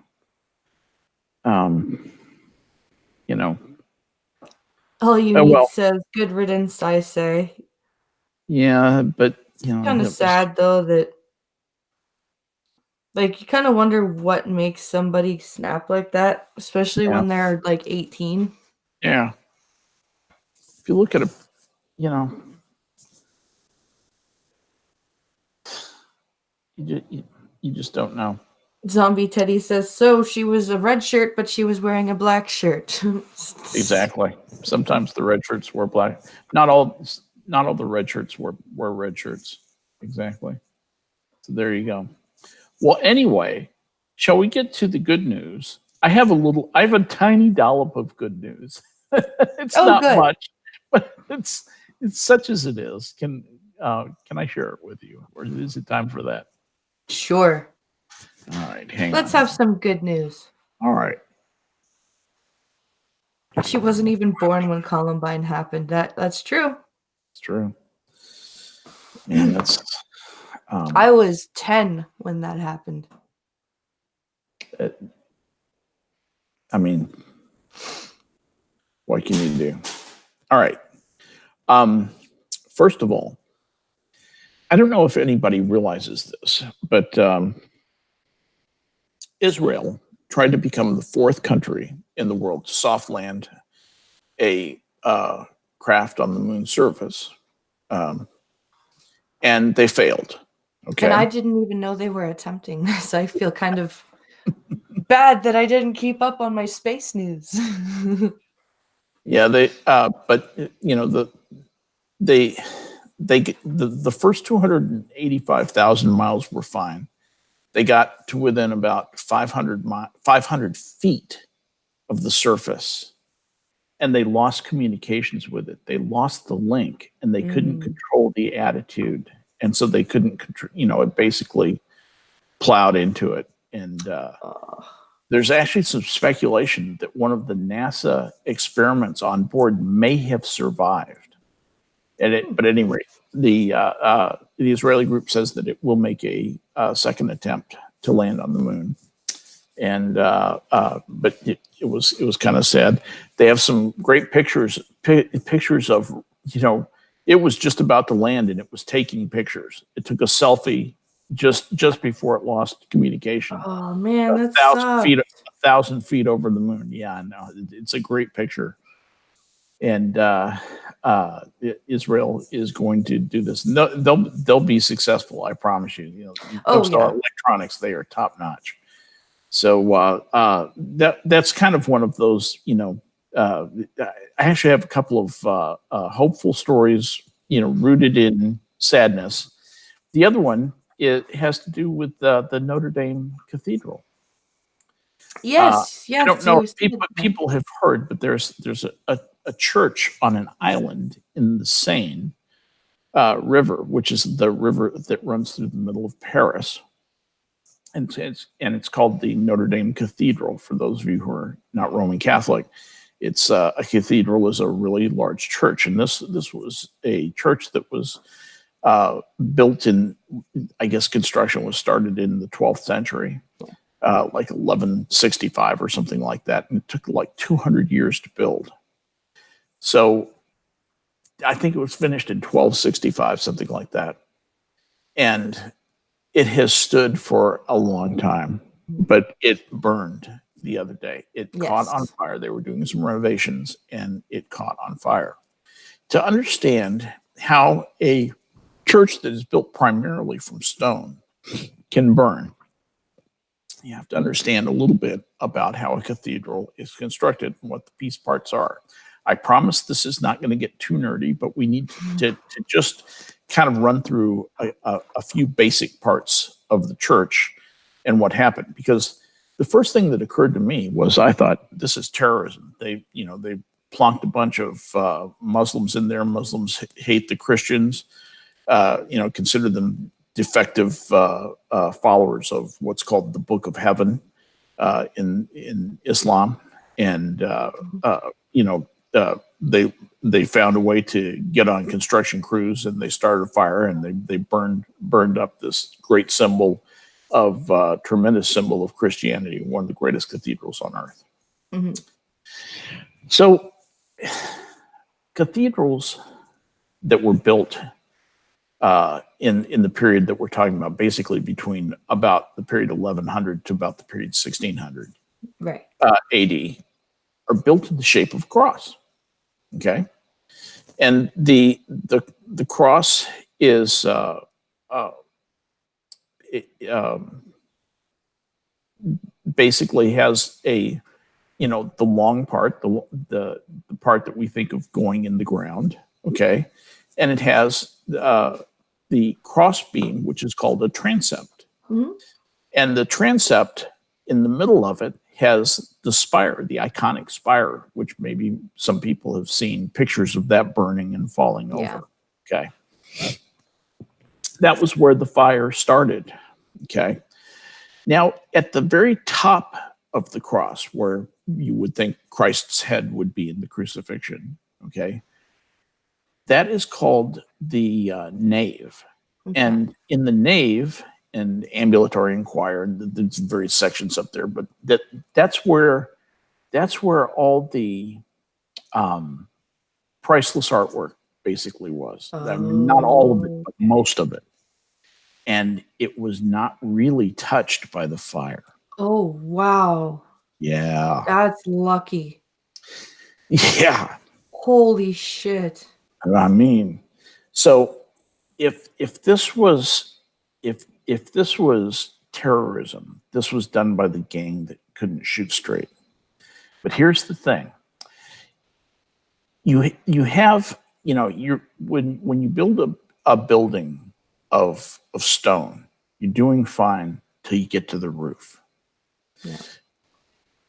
you know. All you need says good riddance, I say. Yeah, but you know, kind of sad though that like you kind of wonder what makes somebody snap like that, especially when they're like 18. Yeah. If you look at you know, you just don't know. Zombie Teddy says, so she was a red shirt, but she was wearing a black shirt. Exactly. Sometimes the red shirts were black. Not all the red shirts were red shirts. Exactly. So there you go. Well, anyway, shall we get to the good news? I have a tiny dollop of good news. It's not good. Much, but it's such as it is. Can I share it with you, or is it time for that? Sure. All right, Let's have some good news. All right. She wasn't even born when Columbine happened. That's true. It's true. And that's. I was 10 when that happened. I mean, what can you do? All right. First of all, I don't know if anybody realizes this, but Israel tried to become the 4th country in the world to soft land a craft on the moon surface, and they failed. Okay. And I didn't even know they were attempting this. I feel kind of bad that I didn't keep up on my space news. Yeah, but you know, they the first 285,000 miles were fine. They got to within about 500 feet of the surface, and they lost communications with it. They lost the link, and they couldn't Mm. control the attitude, and so they couldn't it basically plowed into it. And Oh. there's actually some speculation that one of the NASA experiments on board may have survived. But at any rate, the Israeli group says that it will make a second attempt to land on the moon. And but it was kind of sad. They have some great pictures of, it was just about to land and it was taking pictures. It took a selfie just before it lost communication. Oh man, A that thousand sucks. feet, 1,000 feet over the moon. Yeah, no, it's a great picture. And Israel is going to do this. No, they'll be successful. I promise you. Oh Coastal yeah. Electronics, they are top notch. So that's kind of one of those. I actually have a couple of hopeful stories. Rooted in sadness. The other one, it has to do with the Notre Dame Cathedral. Yes, I yes, don't know you if said that. people have heard, but there's a church on an island in the Seine River, which is the river that runs through the middle of Paris, and it's called the Notre Dame Cathedral. For those of you who are not Roman Catholic, it's a cathedral is a really large church, and this was a church that was built in, I guess construction was started in the 12th century. Like 1165 or something like that. And it took like 200 years to build. So I think it was finished in 1265, something like that. And it has stood for a long time, but it burned the other day. It caught on Yes. fire. They were doing some renovations and it caught on fire. To understand how a church that is built primarily from stone can burn, you have to understand a little bit about how a cathedral is constructed and what the piece parts are. I promise this is not going to get too nerdy, but we need to just kind of run through a few basic parts of the church and what happened. Because the first thing that occurred to me was I thought, this is terrorism. They plonked a bunch of Muslims in there. Muslims hate the Christians, consider them defective followers of what's called the Book of Heaven in Islam, and they found a way to get on construction crews, and they started a fire, and they burned up this great symbol of tremendous symbol of Christianity, one of the greatest cathedrals on earth. Mm-hmm. So, cathedrals that were built in the period that we're talking about, basically between about the period 1100 to about the period 1600 Right. AD, are built in the shape of a cross. Okay, and the cross is it, basically has a the long part, the part that we think of going in the ground. Okay, and it has the cross beam, which is called a transept. Mm-hmm. And the transept in the middle of it has the spire, the iconic spire, which maybe some people have seen pictures of that burning and falling Yeah. over. Okay. That was where the fire started. Okay. Now, at the very top of the cross, where you would think Christ's head would be in the crucifixion, okay, that is called the nave. Okay. And in the nave and ambulatory and choir, there's various sections up there, but that's where all the priceless artwork basically was. I mean, not all of it, Oh. but most of it. And it was not really touched by the fire. Oh wow. Yeah. That's lucky. Yeah. Holy shit. I mean, so if this was if this was terrorism, this was done by the gang that couldn't shoot straight. But here's the thing: you have you're when you build a building of stone, you're doing fine till you get to the roof. Yeah.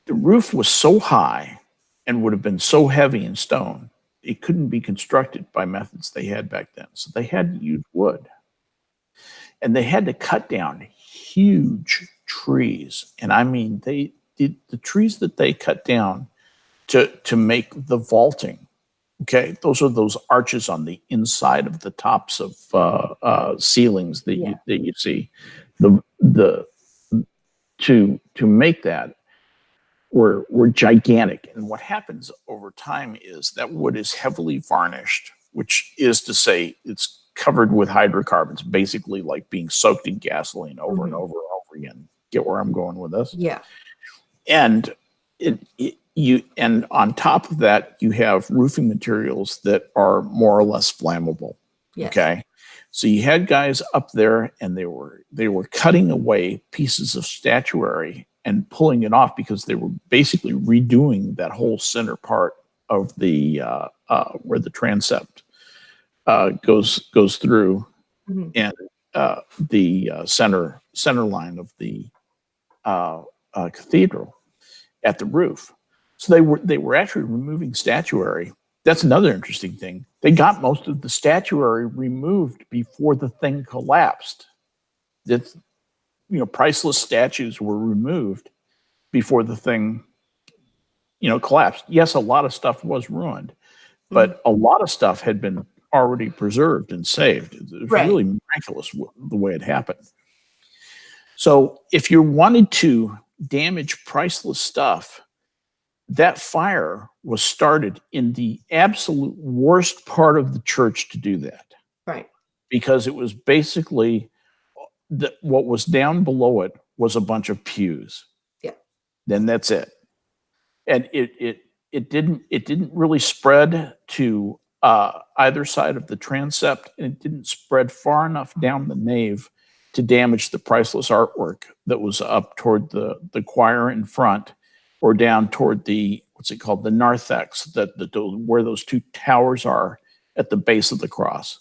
The roof was so high and would have been so heavy in stone, it couldn't be constructed by methods they had back then. So they had to use wood. And they had to cut down huge trees. And I mean, they did the trees that they cut down to make the vaulting. Okay, those are those arches on the inside of the tops of ceilings that you see. The to make that were gigantic. And what happens over time is that wood is heavily varnished, which is to say it's covered with hydrocarbons, basically like being soaked in gasoline over and over and over again. Get where I'm going with this? Yeah. And and on top of that, you have roofing materials that are more or less flammable. Yes. Okay. So you had guys up there and they were cutting away pieces of statuary and pulling it off because they were basically redoing that whole center part of the where the transept goes through, and the center line of the cathedral at the roof. So they were actually removing statuary. That's another interesting thing. They got most of the statuary removed before the thing collapsed. It's, priceless statues were removed before the thing, collapsed. Yes, a lot of stuff was ruined, but a lot of stuff had been already preserved and saved. It was really miraculous the way it happened. So if you wanted to damage priceless stuff, that fire was started in the absolute worst part of the church to do that. Right. Because it was basically what was down below it was a bunch of pews. Yeah. Then that's it. And it didn't really spread to either side of the transept, and it didn't spread far enough down the nave to damage the priceless artwork that was up toward the choir in front, or down toward the, what's it called, the narthex, where those two towers are at the base of the cross.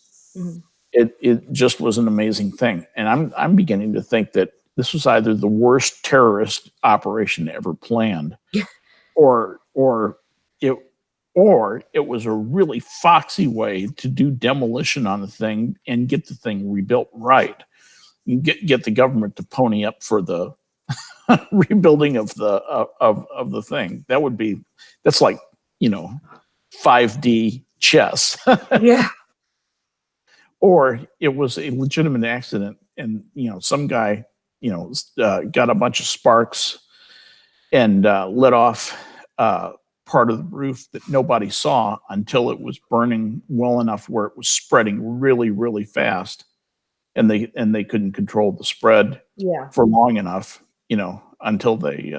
It just was an amazing thing. And I'm beginning to think that this was either the worst terrorist operation ever planned, or it was a really foxy way to do demolition on the thing and get the thing rebuilt right. You get the government to pony up for the rebuilding of the thing. That's like 5D chess. Yeah. Or it was a legitimate accident, and some guy got a bunch of sparks and lit off part of the roof that nobody saw until it was burning well enough where it was spreading really, really fast, and they couldn't control the spread for long enough, until they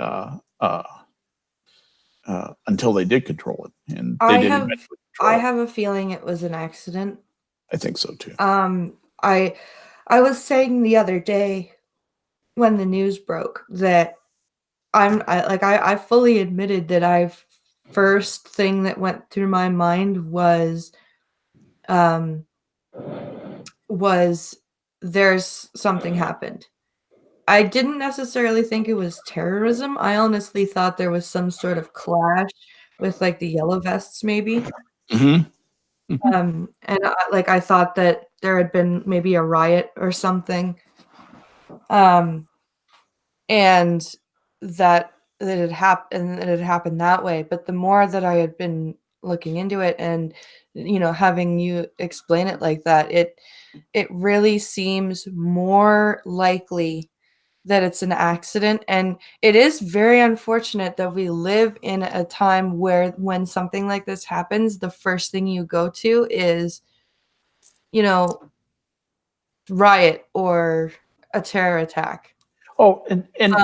did control it, and they didn't eventually control I have a feeling it was an accident. I think so too. I was saying the other day when the news broke that I fully admitted that first thing that went through my mind was there's something happened. I didn't necessarily think it was terrorism. I honestly thought there was some sort of clash with like the yellow vests maybe. And I thought that there had been maybe a riot or something, and that it had happened that way. But the more that I had been looking into it, and having you explain it like that, it really seems more likely that it's an accident. And it is very unfortunate that we live in a time where when something like this happens, the first thing you go to is, riot or a terror attack. Oh, and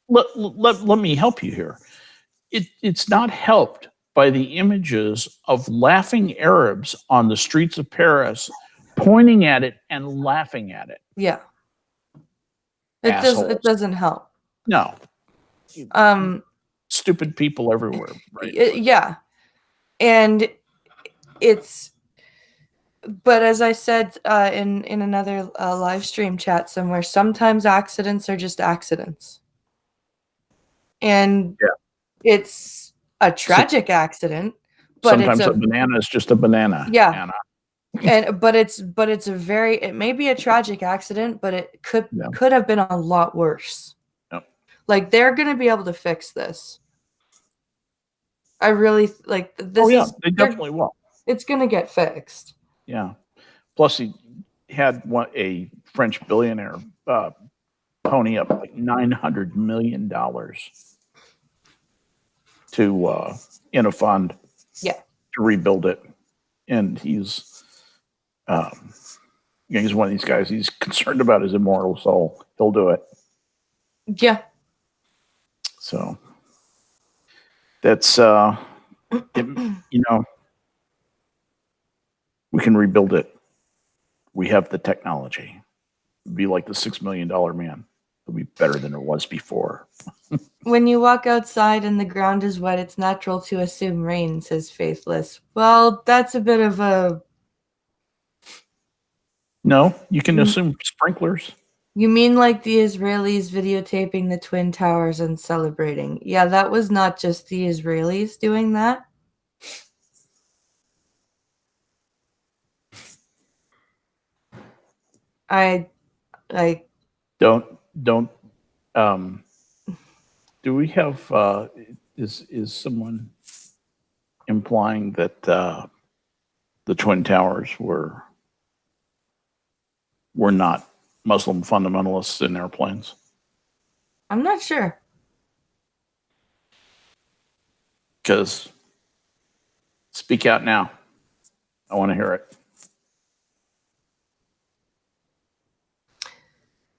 let me help you here. It's not helped by the images of laughing Arabs on the streets of Paris, pointing at it and laughing at it. Yeah. It doesn't help. No. Stupid people everywhere, right? Yeah. And it's But as I said in another live stream chat somewhere, sometimes accidents are just accidents, and Yeah. it's a So, tragic accident, but it's sometimes a a banana is just a banana, yeah, Anna. and but it's a very, it may be a tragic accident, but it could Yeah. could have been a lot worse. Yeah. Like, they're gonna be able to fix this. I really like Oh this yeah, is they they're definitely will. it's gonna get fixed. Yeah. Plus, he had a French billionaire pony up like $900 million to in a fund Yeah. to rebuild it, and um, he's one of these guys. He's concerned about his immortal soul. He'll do it. Yeah. So that's you know, we can rebuild it. We have the technology. Be like the $6 million man. It'll be better than it was before. When you walk outside and the ground is wet, it's natural to assume rain, says Faithless. Well, that's a bit of a. No, you can You, assume sprinklers. you mean like the Israelis videotaping the Twin Towers and celebrating? Yeah, that was not just the Israelis doing that. I, like, Don't um do we have is someone implying that the Twin Towers were not Muslim fundamentalists in airplanes? I'm not sure. Because speak out now. I want to hear it.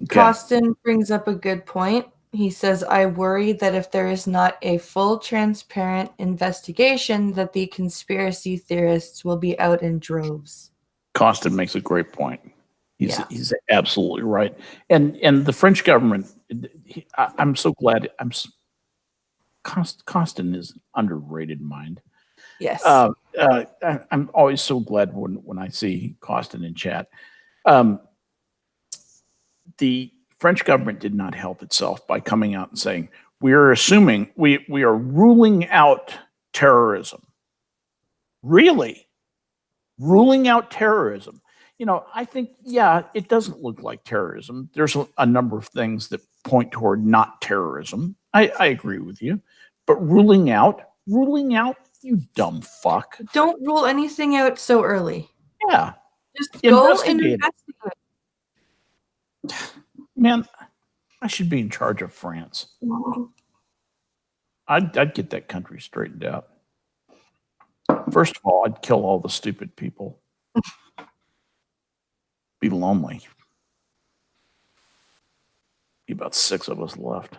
Okay. Costin brings up a good point. He says, I worry that if there is not a full, transparent investigation, that the conspiracy theorists will be out in droves. Costin makes a great point. Yeah. He's absolutely right. And the French government, I'm so glad. Costin is an underrated mind. Yes. I'm always so glad when I see Costin in chat. The French government did not help itself by coming out and saying, we are assuming, we are ruling out terrorism. Really? Ruling out terrorism. I think, yeah, it doesn't look like terrorism. There's a number of things that point toward not terrorism. I agree with you. But ruling out, you dumb fuck. Don't rule anything out so early. Yeah. Just go and Investigate investigate. it. Man, I should be in charge of France. I'd get that country straightened out. First of all, I'd kill all the stupid people. Be lonely. Be about 6 of us left.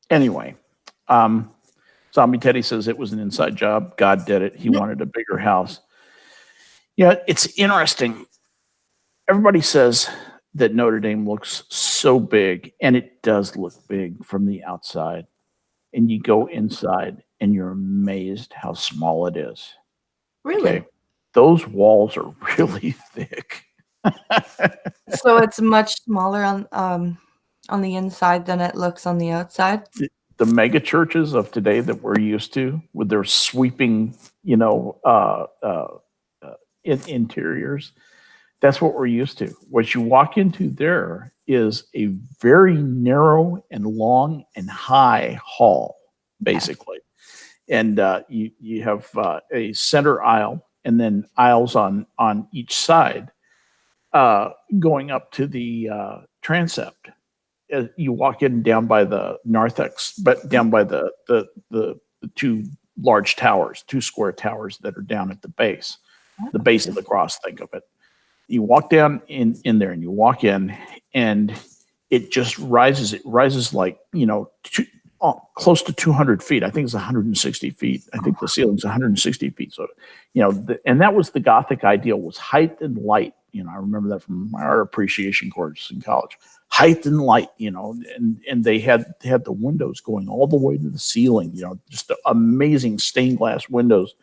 Anyway, Zombie Teddy says it was an inside job. God did it. He wanted a bigger house. Yeah, it's interesting. Everybody says that Notre Dame looks so big, and it does look big from the outside. And you go inside, and you're amazed how small it is. Really? Okay. Those walls are really thick. So it's much smaller on the inside than it looks on the outside. The mega churches of today that we're used to, with their sweeping, interiors, that's what we're used to. What you walk into there is a very narrow and long and high hall, basically. And you have a center aisle and then aisles on each side going up to the transept. You walk in down by the narthex, but down by the two large towers, two square towers that are down at the base of the cross, think of it. You walk down in there and you walk in and it just rises. It rises like, close to 200 feet. I think it's 160 feet. I think the ceiling's 160 feet. So, and that was the Gothic ideal, was height and light. I remember that from my art appreciation course in college. Height and light, and they had the windows going all the way to the ceiling, just amazing stained glass windows,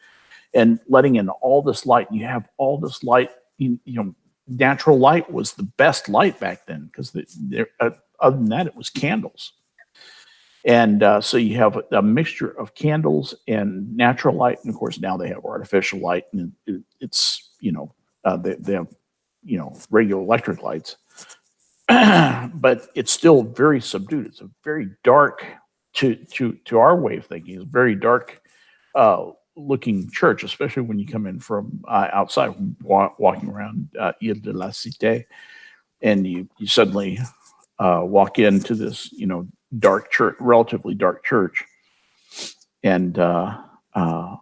and letting in all this light. You have all this light, natural light was the best light back then, because other than that, it was candles. And so you have a mixture of candles and natural light, and of course now they have artificial light, and it's they have regular electric lights, but it's still very subdued. It's a very dark, to our way of thinking, it's a very dark looking church, especially when you come in from outside, walking around Ile de la Cité, and you suddenly walk into this dark church, relatively dark church, and look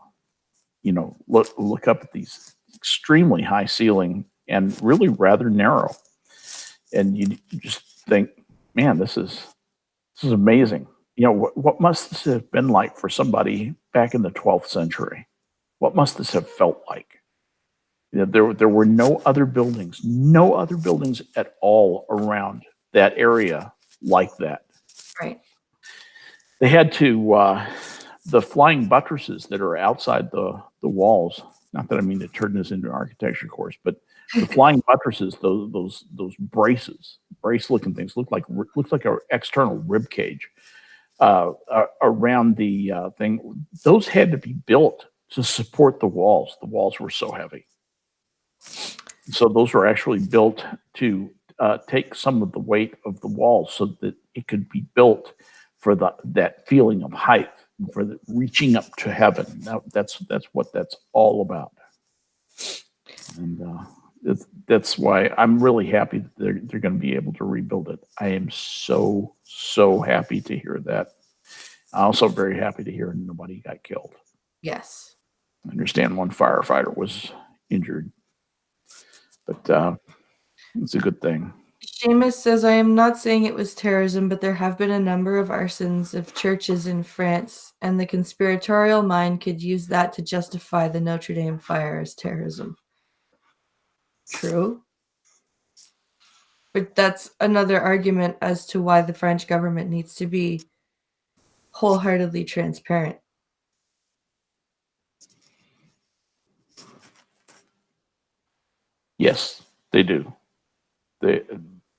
up at these extremely high ceiling and really rather narrow, and you just think, man, this is amazing. What must this have been like for somebody back in the 12th century? What must this have felt like? There were no other buildings at all around that area like that. Right. They had to the flying buttresses that are outside the walls. Not that I mean to turn this into an architecture course, but the flying buttresses, those brace looking things, looks like an external rib cage around the thing. Those had to be built to support the walls. The walls were so heavy. So those were actually built to take some of the weight of the walls, so that it could be built for that feeling of height, for the reaching up to heaven. That's what that's all about. And that's why I'm really happy that they're going to be able to rebuild it. I am so happy to hear that. I'm also very happy to hear nobody got killed. Yes. I understand one firefighter was injured, but it's a good thing. Seamus says, I am not saying it was terrorism, but there have been a number of arsons of churches in France, and the conspiratorial mind could use that to justify the Notre Dame fire as terrorism. True. But that's another argument as to why the French government needs to be wholeheartedly transparent. Yes, they do.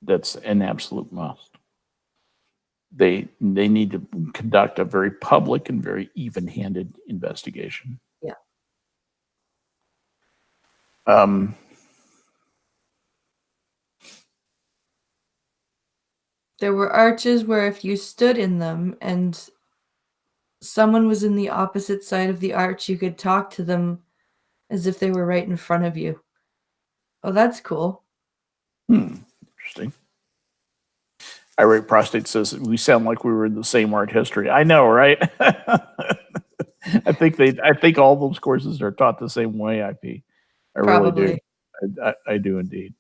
That's an absolute must. They need to conduct a very public and very even-handed investigation. Yeah. There were arches where if you stood in them and someone was in the opposite side of the arch, you could talk to them as if they were right in front of you. Oh, that's cool. Interesting. Irate Prostate says we sound like we were in the same art history. I know, right? I think all those courses are taught the same way, IP. I really do. Probably. I do indeed.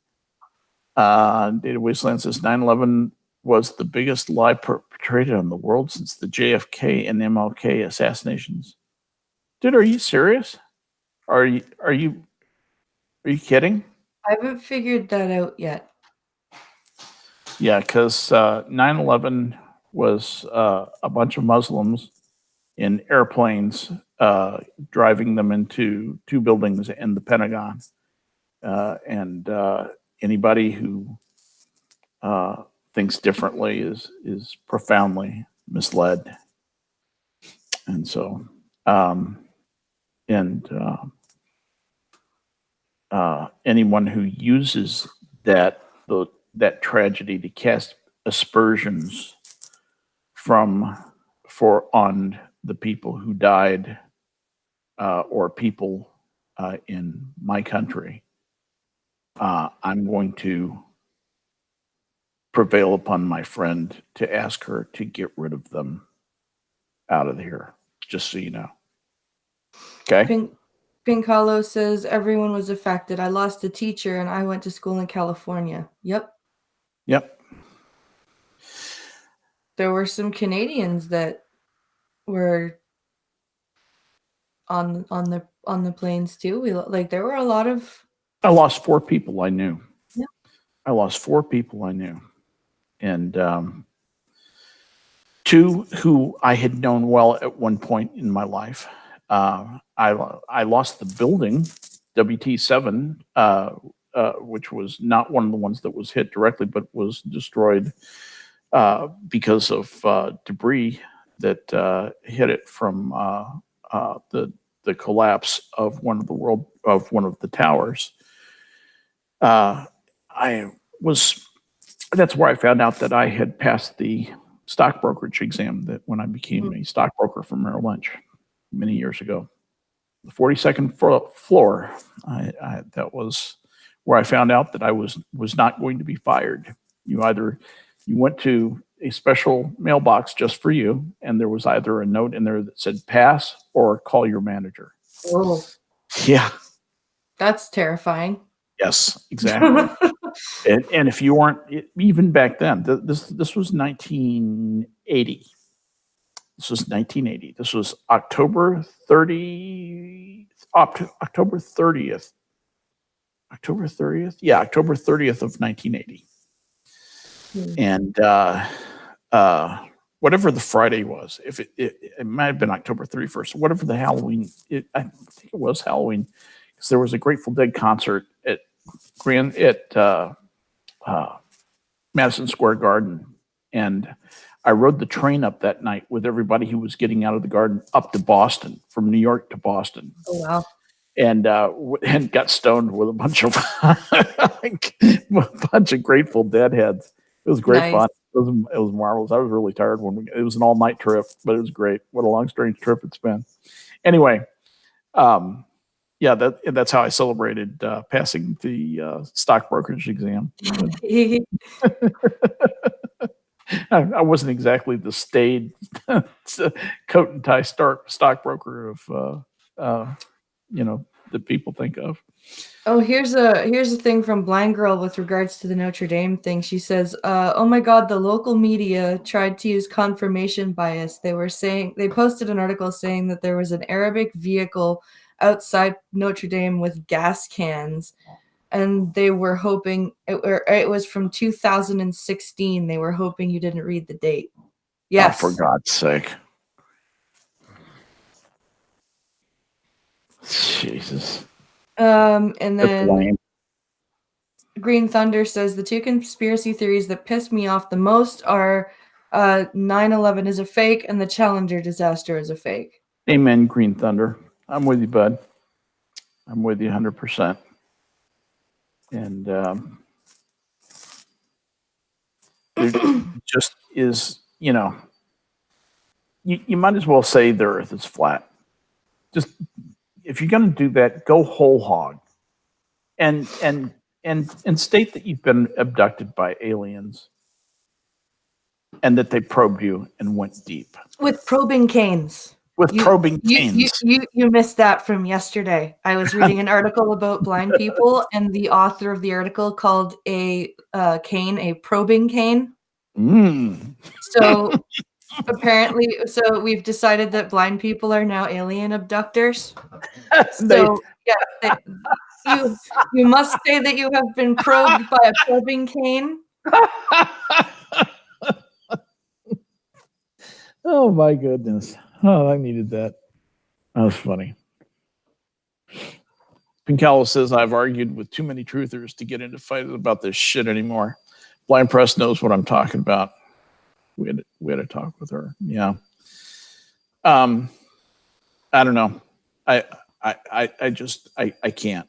Data Wasteland says 9/11 was the biggest lie perpetrated on the world since the JFK and MLK assassinations. Dude, are you serious? Are you kidding? I haven't figured that out yet. Yeah, because 9/11 was a bunch of Muslims in airplanes driving them into two buildings in the Pentagon. And anybody who thinks differently is profoundly misled. And so, and anyone who uses that tragedy to cast aspersions on the people who died or people in my country, I'm going to prevail upon my friend to ask her to get rid of them out of here, just so you know. Okay? Pink Hollow says everyone was affected. I lost a teacher and I went to school in California. Yep. There were some Canadians that were on the planes too. There were a lot of I lost 4 people I knew. Yeah. I lost 4 people I knew. And 2 who I had known well at one point in my life. I lost the building, WT7, which was not one of the ones that was hit directly, but was destroyed because of debris that hit it from the collapse of one of the towers. I was That's where I found out that I had passed the stock brokerage exam that when I became a stockbroker for Merrill Lynch many years ago. The 42nd floor, that was where I found out that I was not going to be fired. You went to a special mailbox just for you, and there was either a note in there that said pass or call your manager. Oh, Yeah. that's terrifying. Yes, exactly. And if you weren't, even back then, this was 1980. This was 1980. This was October 30th. October 30th. October 30th. Yeah, October 30th of 1980. And whatever the Friday was, if it might have been October 31st, whatever the Halloween. I think it was Halloween because there was a Grateful Dead concert at Madison Square Garden, and I rode the train up that night with everybody who was getting out of the garden up to Boston, from New York to Boston. Oh, wow. And got stoned with a bunch of Grateful Dead heads. It was great Nice. fun. It was marvelous. I was really tired it was an all night trip, but it was great. What a long, strange trip it's been. Anyway, yeah, that's how I celebrated passing the stock brokerage exam. I wasn't exactly the staid coat and tie stockbroker of that people think of. Oh, here's a thing from Blind Girl with regards to the Notre Dame thing. She says, "Oh my God, the local media tried to use confirmation bias. They posted an article saying that there was an Arabic vehicle outside Notre Dame with gas cans, and they were hoping it was from 2016. They were hoping you didn't read the date." Oh, for Yes. God's sake! Jesus. And That's then lame. Green Thunder says the 2 conspiracy theories that piss me off the most are 9/11 is a fake and the Challenger disaster is a fake. Amen, Green Thunder. I'm with you, bud. I'm with you 100%. And there just is, you might as well say the Earth is flat. Just if you're going to do that, go whole hog, and state that you've been abducted by aliens, and that they probed you and went deep With probing canes. with probing canes. You missed that from yesterday. I was reading an article about blind people, and the author of the article called a cane a probing cane. So apparently, we've decided that blind people are now alien abductors. So yeah, you must say that you have been probed by a probing cane. Oh my goodness! Oh, I needed that. That was funny. Pincalo says I've argued with too many truthers to get into fights about this shit anymore. Blind Press knows what I'm talking about. We had a talk with her. Yeah. I don't know. I just can't.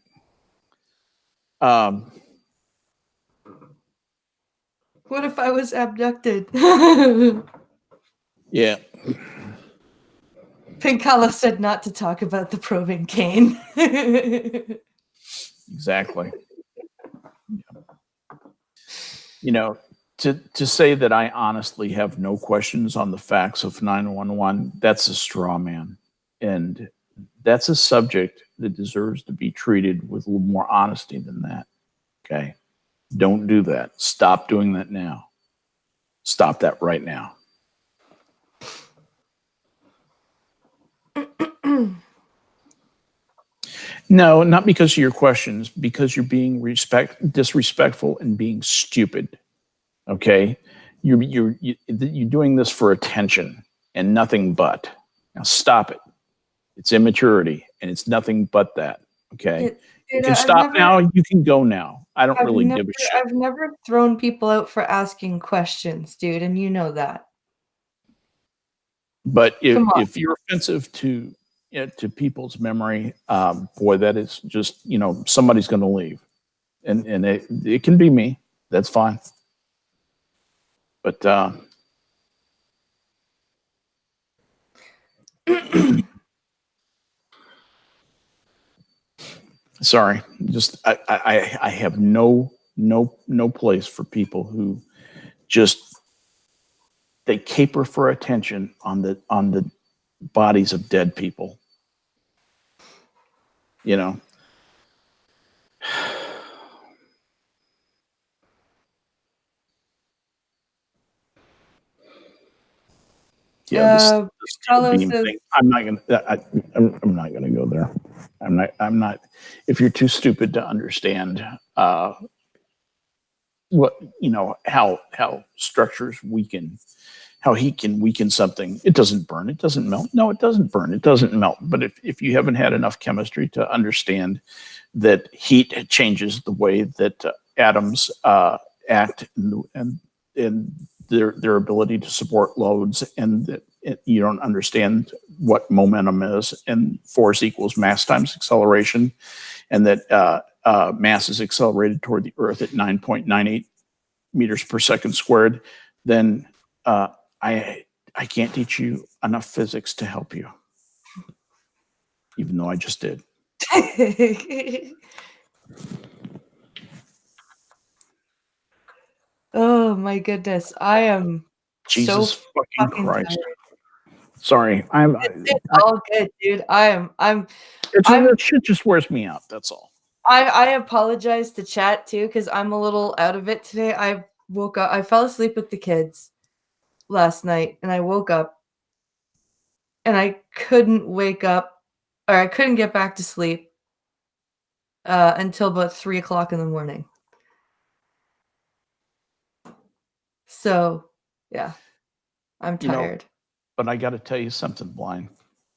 What if I was abducted? Yeah. Pincalo said not to talk about the probing cane. Exactly. To say that I honestly have no questions on the facts of 911, that's a straw man. And that's a subject that deserves to be treated with a little more honesty than that. Okay. Don't do that. Stop doing that now. Stop that right now. No, not because of your questions, because you're being disrespectful and being stupid. Okay, you're doing this for attention and nothing but. Now stop it. It's immaturity, and it's nothing but that. Okay, Dude, you dude, can stop now. You can go now. I don't I've really never, give a shit. I've never thrown people out for asking questions, dude, and you know that. But Come on. if you're offensive to people's memory, boy, that is just somebody's going to leave, and it can be me. That's fine. But sorry, just I have no place for people who just they caper for attention on the bodies of dead people. You know, yeah, this steel Carlos beam says, thing. I'm not gonna go there. I'm not. If you're too stupid to understand what how structures weaken, how heat can weaken something. It doesn't burn. It doesn't melt. No, it doesn't burn. It doesn't melt. But if you haven't had enough chemistry to understand that heat changes the way that atoms act and their ability to support loads, and that you don't understand what momentum is, and force equals mass times acceleration, and that mass is accelerated toward the Earth at 9.98 meters per second squared, then I I can't teach you enough physics to help you, even though I just did. oh my goodness, I am so Jesus fucking fucking Christ! tired. Sorry, It's all good, dude. that shit just wears me out. That's all. I apologize to chat too because I'm a little out of it today. I woke up, I fell asleep with the kids last night, and I woke up and I couldn't wake up, or I couldn't get back to sleep until about 3 o'clock in the morning. So, yeah, I'm tired. But I got to tell you something, Blind.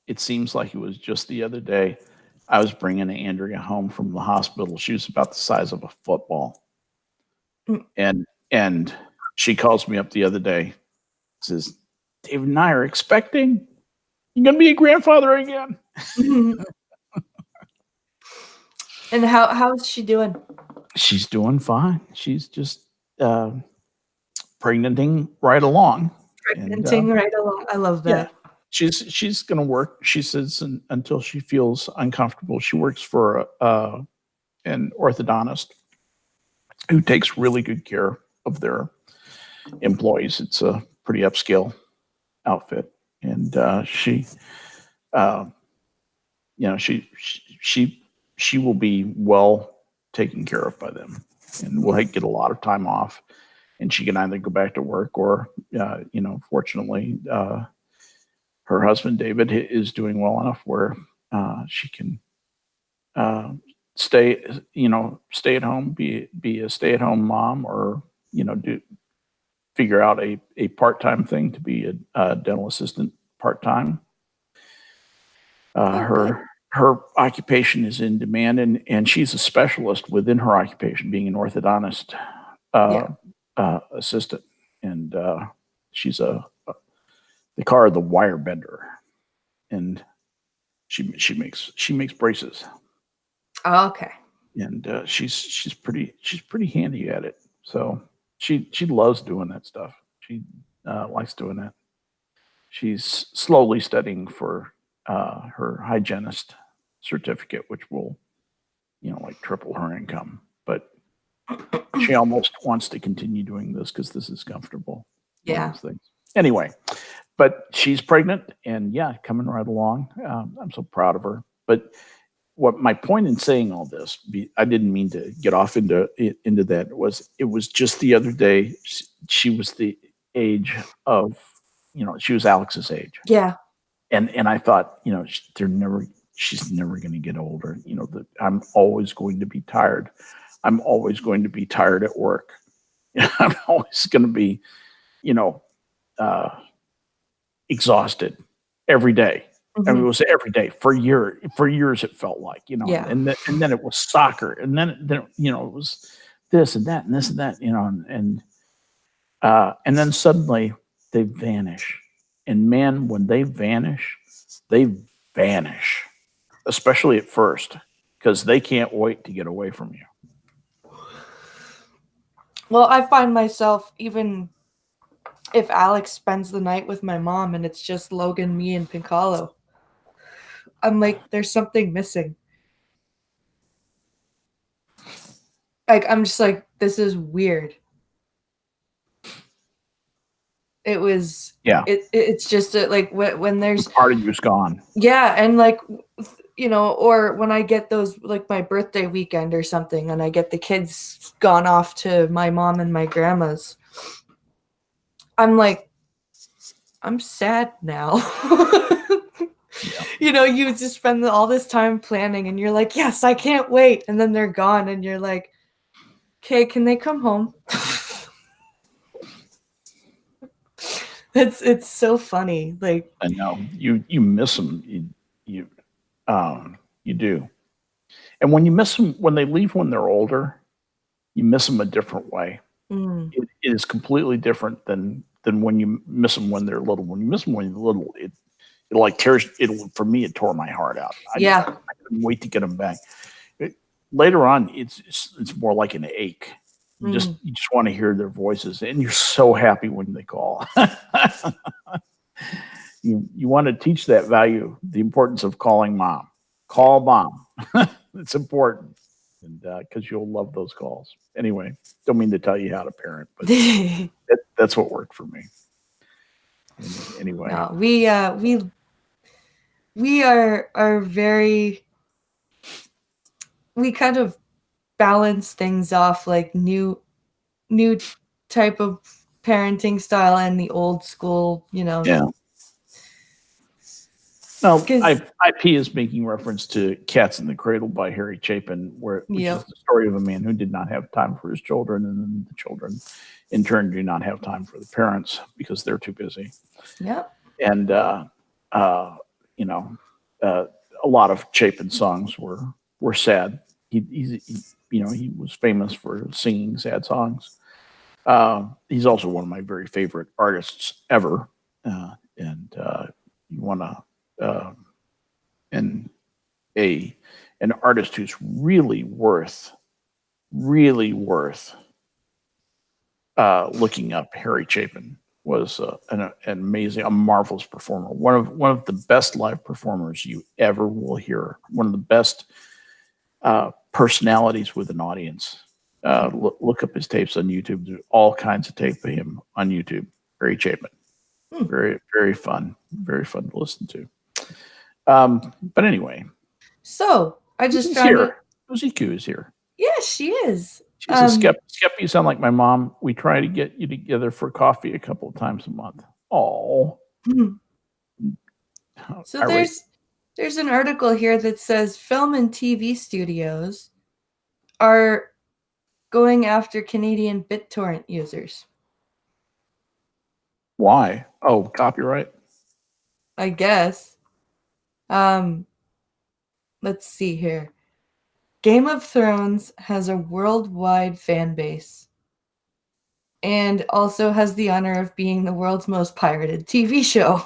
It seems like it was just the other day. I was bringing Andrea home from the hospital. She was about the size of a football, Mm. and she calls me up the other day. Says, "David and I are expecting. You're gonna be a grandfather again." And how's she doing? She's doing fine. She's just pregnanting right along, and Pregnanting right along. I love yeah, that. she's going to work. She says until she feels uncomfortable. She works for an orthodontist who takes really good care of their employees. It's a pretty upscale outfit, and uh, she will be well taken care of by them, and will get a lot of time off. And she can either go back to work, or fortunately, her husband David is doing well enough where she can uh, stay at home, be a stay at home mom, or do figure out a part time thing to be a dental assistant part time. Oh, good. Her occupation is in demand, and she's a specialist within her occupation, being an orthodontist uh, Yeah. assistant, and she's they call her the wire bender, and she makes braces, Oh, okay. and she's pretty handy at it. So she loves doing that stuff. She likes doing that. She's slowly studying for her hygienist certificate, which will like triple her income. But she almost wants to continue doing this because this is comfortable. One of Yeah. those things. Anyway, but she's pregnant, and yeah, coming right along. I'm so proud of her. But what my point in saying all this, I didn't mean to get off into that. It was just the other day. She was the age of, she was Alex's age, Yeah. and I thought, they're never. she's never going to get older. That I'm always going to be tired. I'm always going to be tired at work. I'm always going to be, you know, uh, exhausted every day. I mean, it Mhm. was every day for year. For years, it felt like, Yeah. and then it was soccer, and then it was this and that and this and that, and then suddenly they vanish. And man, when they vanish, especially at first, because they can't wait to get away from you. Well, I find myself, even if Alex spends the night with my mom and it's just Logan, me, and Piccolo, I'm like, there's something missing. Like, I'm just like, this is weird. It was, Yeah, it's just like when there's, part of you's gone. yeah, and like, or when I get those, like my birthday weekend or something, and I get the kids gone off to my mom and my grandma's, I'm like, I'm sad now. Yeah, You just spend all this time planning and you're like, yes, I can't wait. And then they're gone and you're like, okay, can they come home? It's so funny. Like, I know you miss them. You you do. And when you miss them, when they leave when they're older, you miss them a different way. mm, It is completely different than when you miss them when they're little. When you miss them when you're little, it like tears. It for me, it tore my heart out. yeah. I couldn't wait to get them back. It, later on, it's more like an ache. Mm. You just want to hear their voices, and you're so happy when they call. You want to teach that value, the importance of calling mom. Call mom. It's important, and because you'll love those calls. Anyway, don't mean to tell you how to parent, but that's what worked for me. Anyway, No, we are very, we kind of balance things off, like new type of parenting style and the old school, yeah. Now, because IP is making reference to "Cats in the Cradle" by Harry Chapin, which is yep, the story of a man who did not have time for his children, and then the children, in turn, do not have time for the parents because they're too busy. yep. And uh, you know, uh, a lot of Chapin songs were sad. He was famous for singing sad songs. He's also one of my very favorite artists ever, and you want to and a an artist who's really worth looking up. Harry Chapin was an amazing, a marvelous performer. One of the best live performers you ever will hear. One of the best personalities with an audience. Look up his tapes on YouTube. There's all kinds of tape of him on YouTube. Harry Chapin, Hmm. very fun to listen to. But anyway, So I just he's found here. it. Uziku is here. Yeah, she is. She says, Skep, you sound like my mom. We try to get you together for coffee a couple of times a month. Oh, Hmm. So irate. there's an article here that says film and TV studios are going after Canadian BitTorrent users. Why? Oh, copyright. I guess. Um, let's see here. Game of Thrones has a worldwide fan base and also has the honor of being the world's most pirated TV show.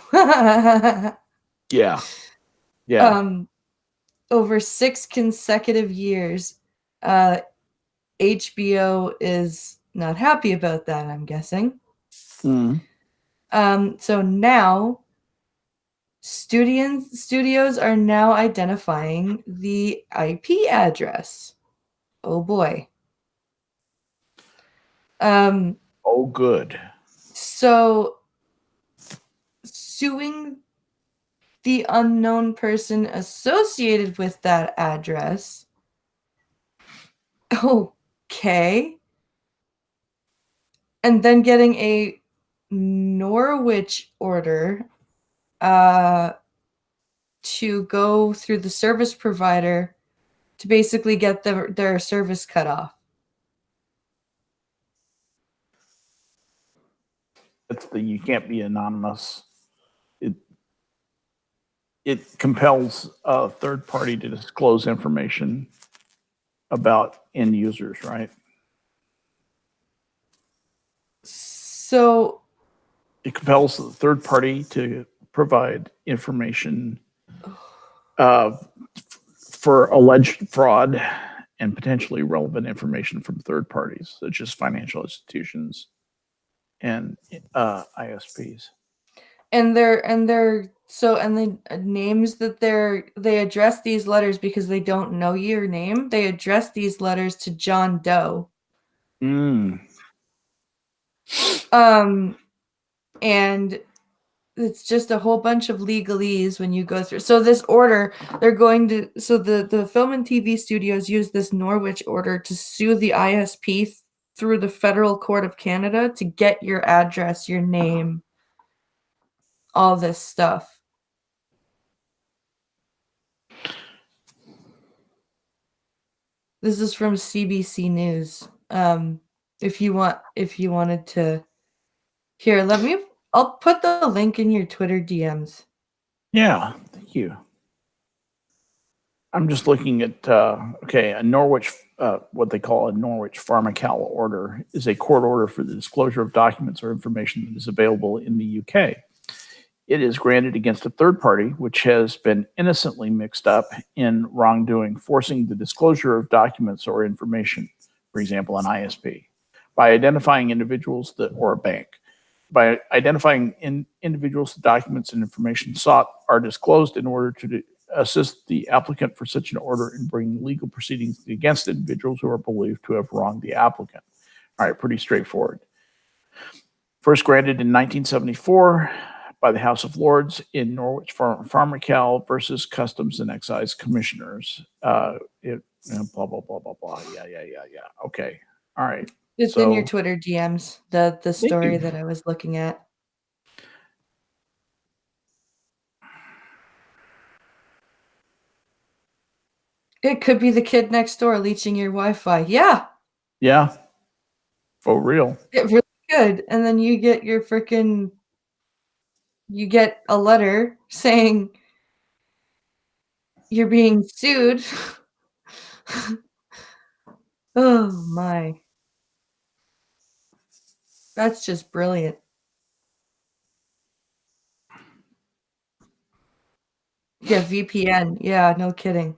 Yeah, yeah. um, over 6 consecutive years, uh, HBO is not happy about that, I'm guessing. Mm. So now studios are now identifying the IP address. Oh boy. Um, Oh, good. so suing the unknown person associated with that address. Okay. And then getting a Norwich order. Uh to go through the service provider to basically get their service cut off. It's the you can't be anonymous. It compels a third party to disclose information about end users, right? So It compels the third party to provide information uh, for alleged fraud and potentially relevant information from third parties, such as financial institutions and ISPs. and the names that they address these letters because they don't know your name. They address these letters to John Doe. And it's just a whole bunch of legalese when you go through. So this order, they're going to so the film and TV studios use this Norwich order to sue the ISP through the Federal Court of Canada to get your address, your name, all this stuff. This is from CBC News. If you wanted to here, I'll put the link in your Twitter DMs. Yeah, thank you. I'm just looking at a Norwich, what they call a Norwich Pharmacal order, is a court order for the disclosure of documents or information that is available in the UK. It is granted against a third party which has been innocently mixed up in wrongdoing, forcing the disclosure of documents or information, for example, an ISP, by identifying individuals or a bank. By identifying individuals, the documents and information sought are disclosed in order to assist the applicant for such an order in bringing legal proceedings against individuals who are believed to have wronged the applicant. All right, pretty straightforward. First granted in 1974 by the House of Lords in Norwich Pharmacal versus Customs and Excise Commissioners. Blah, blah, blah, blah, blah. Yeah. Okay. All right. It's in your Twitter DMs, the story that I was looking at. It could be the kid next door leeching your Wi-Fi. Yeah. Yeah. For real. It really could. And then you get a letter saying you're being sued. Oh my. That's just brilliant. Yeah, VPN. Yeah, no kidding.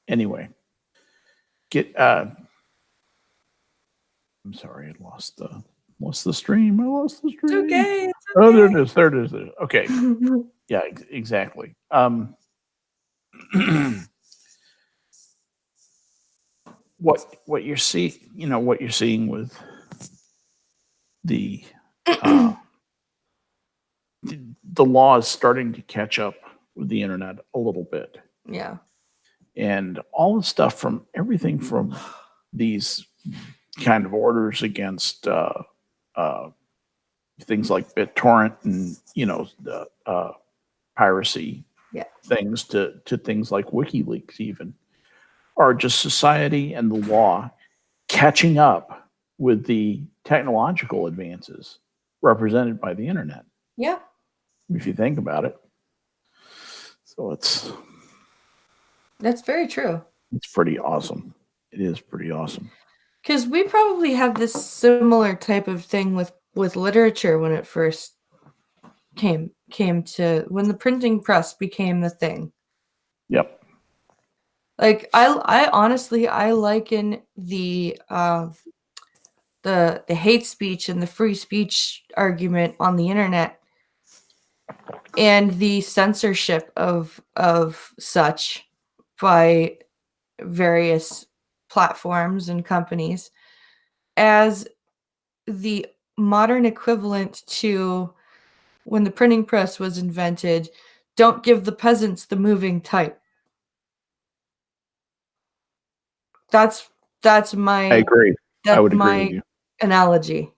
Anyway, I'm sorry, I lost the stream. I lost the stream. It's okay. Oh, there it is. There it is. Okay. Yeah, exactly. What you're seeing with the the law is starting to catch up with the internet a little bit. Yeah. And all the stuff from everything from these kind of orders against things like BitTorrent and the piracy things to things like WikiLeaks even are just society and the law catching up with the technological advances represented by the internet. Yeah. If you think about it. So that's very true. It's pretty awesome. It is pretty awesome. Because we probably have this similar type of thing with literature when it first came to when the printing press became the thing. Yep. Like I honestly liken the hate speech and the free speech argument on the internet and the censorship of such by various platforms and companies as the modern equivalent to when the printing press was invented. Don't give the peasants the moving type. That's my I agree. I would agree with you. analogy.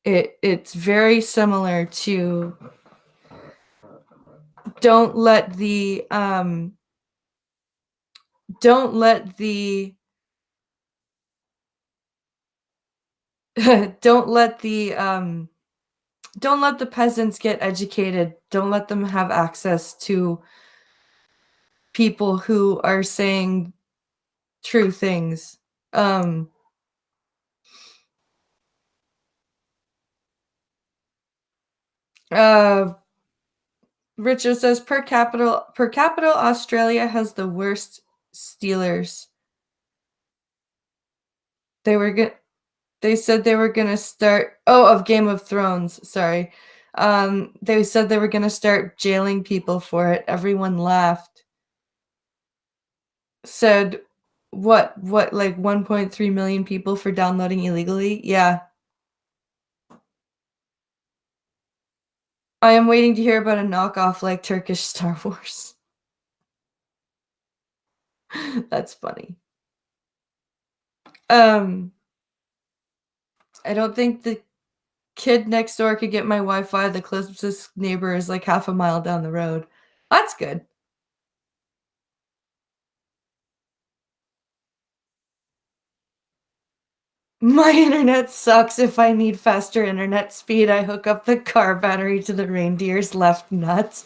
It's very similar to don't let the don't let the don't let the don't let the peasants get educated. Don't let them have access to people who are saying true things. Um uh Richard says per capita Australia has the worst Steelers. They were good. They said they were gonna start. Oh, of Game of Thrones. Sorry. They said they were gonna start jailing people for it. Everyone laughed. Said, what, like 1.3 million people for downloading illegally? Yeah. I am waiting to hear about a knockoff like Turkish Star Wars. That's funny. I don't think the kid next door could get my Wi-Fi. The closest neighbor is like half a mile down the road. That's good. My internet sucks. If I need faster internet speed, I hook up the car battery to the reindeer's left nuts.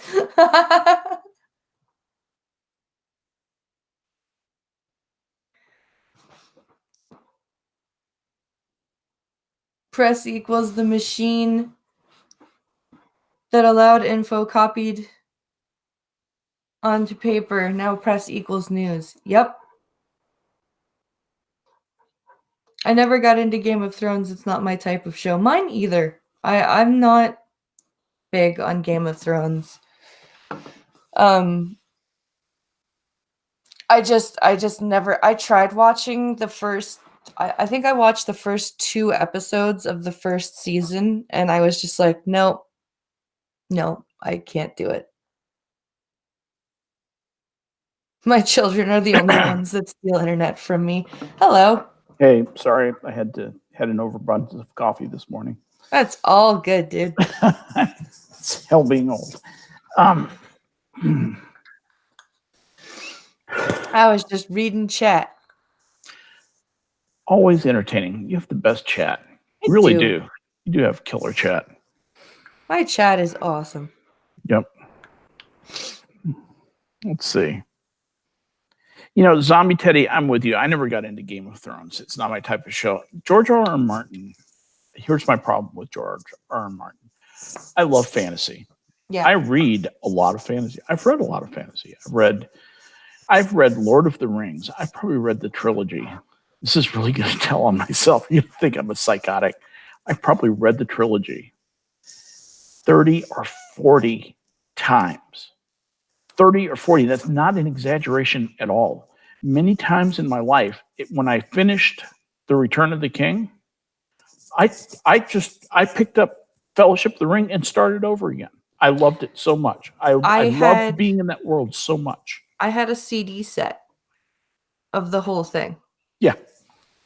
Press equals the machine that allowed info copied onto paper. Now press equals news. Yep. I never got into Game of Thrones. It's not my type of show. Mine either. I'm not big on Game of Thrones. I just never. I tried watching the first. I think I watched the first 2 episodes of the first season, and I was just like, nope, no, I can't do it. My children are the only ones that steal internet from me. Hello. Hey, sorry, I had an overabundance of coffee this morning. That's all good, dude. It's hell being old. I was just reading chat. Always entertaining. You have the best chat. I Really do. do. You do have killer chat. My chat is awesome. Yep. Let's see. You know, Zombie Teddy, I'm with you. I never got into Game of Thrones. It's not my type of show. George R. Martin. Here's my problem with George R. Martin. I love fantasy. Yeah. I read a lot of fantasy. I've read a lot of fantasy. I've read Lord of the Rings. I've probably read the trilogy. This is really going to tell on myself. You think I'm a psychotic. I've probably read the trilogy 30 or 40 times. 30 or 40. That's not an exaggeration at all. Many times in my life, when I finished The Return of the King, I picked up Fellowship of the Ring and started over again. I loved it so much. I loved being in that world so much. I had a CD set of the whole thing. Yeah.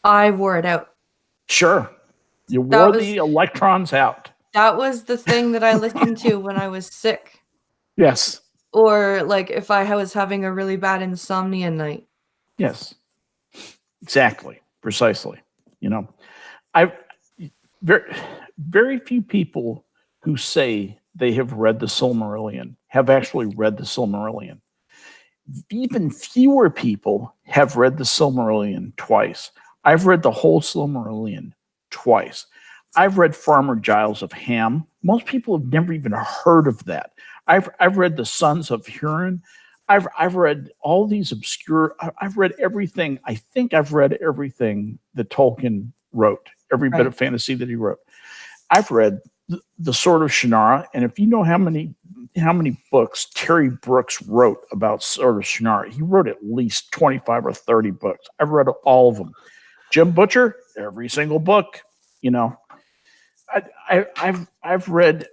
I wore it out. Sure. You wore the electrons out. That was the thing that I listened to when I was sick. Yes. Or like if I was having a really bad insomnia night. Yes. Exactly. Precisely. You know, I very few people who say they have read the Silmarillion have actually read the Silmarillion. Even fewer people have read the Silmarillion twice. I've read the whole Silmarillion twice. I've read Farmer Giles of Ham. Most people have never even heard of that. I've read the Sons of Huron. I've read all these obscure. I've read everything. I think I've read everything that Tolkien wrote. Every bit of fantasy that he wrote. I've read the Sword of Shannara, and if you know how many books Terry Brooks wrote about Sword of Shannara, he wrote at least 25 or 30 books. I've read all of them. Jim Butcher, every single book. You know, I've read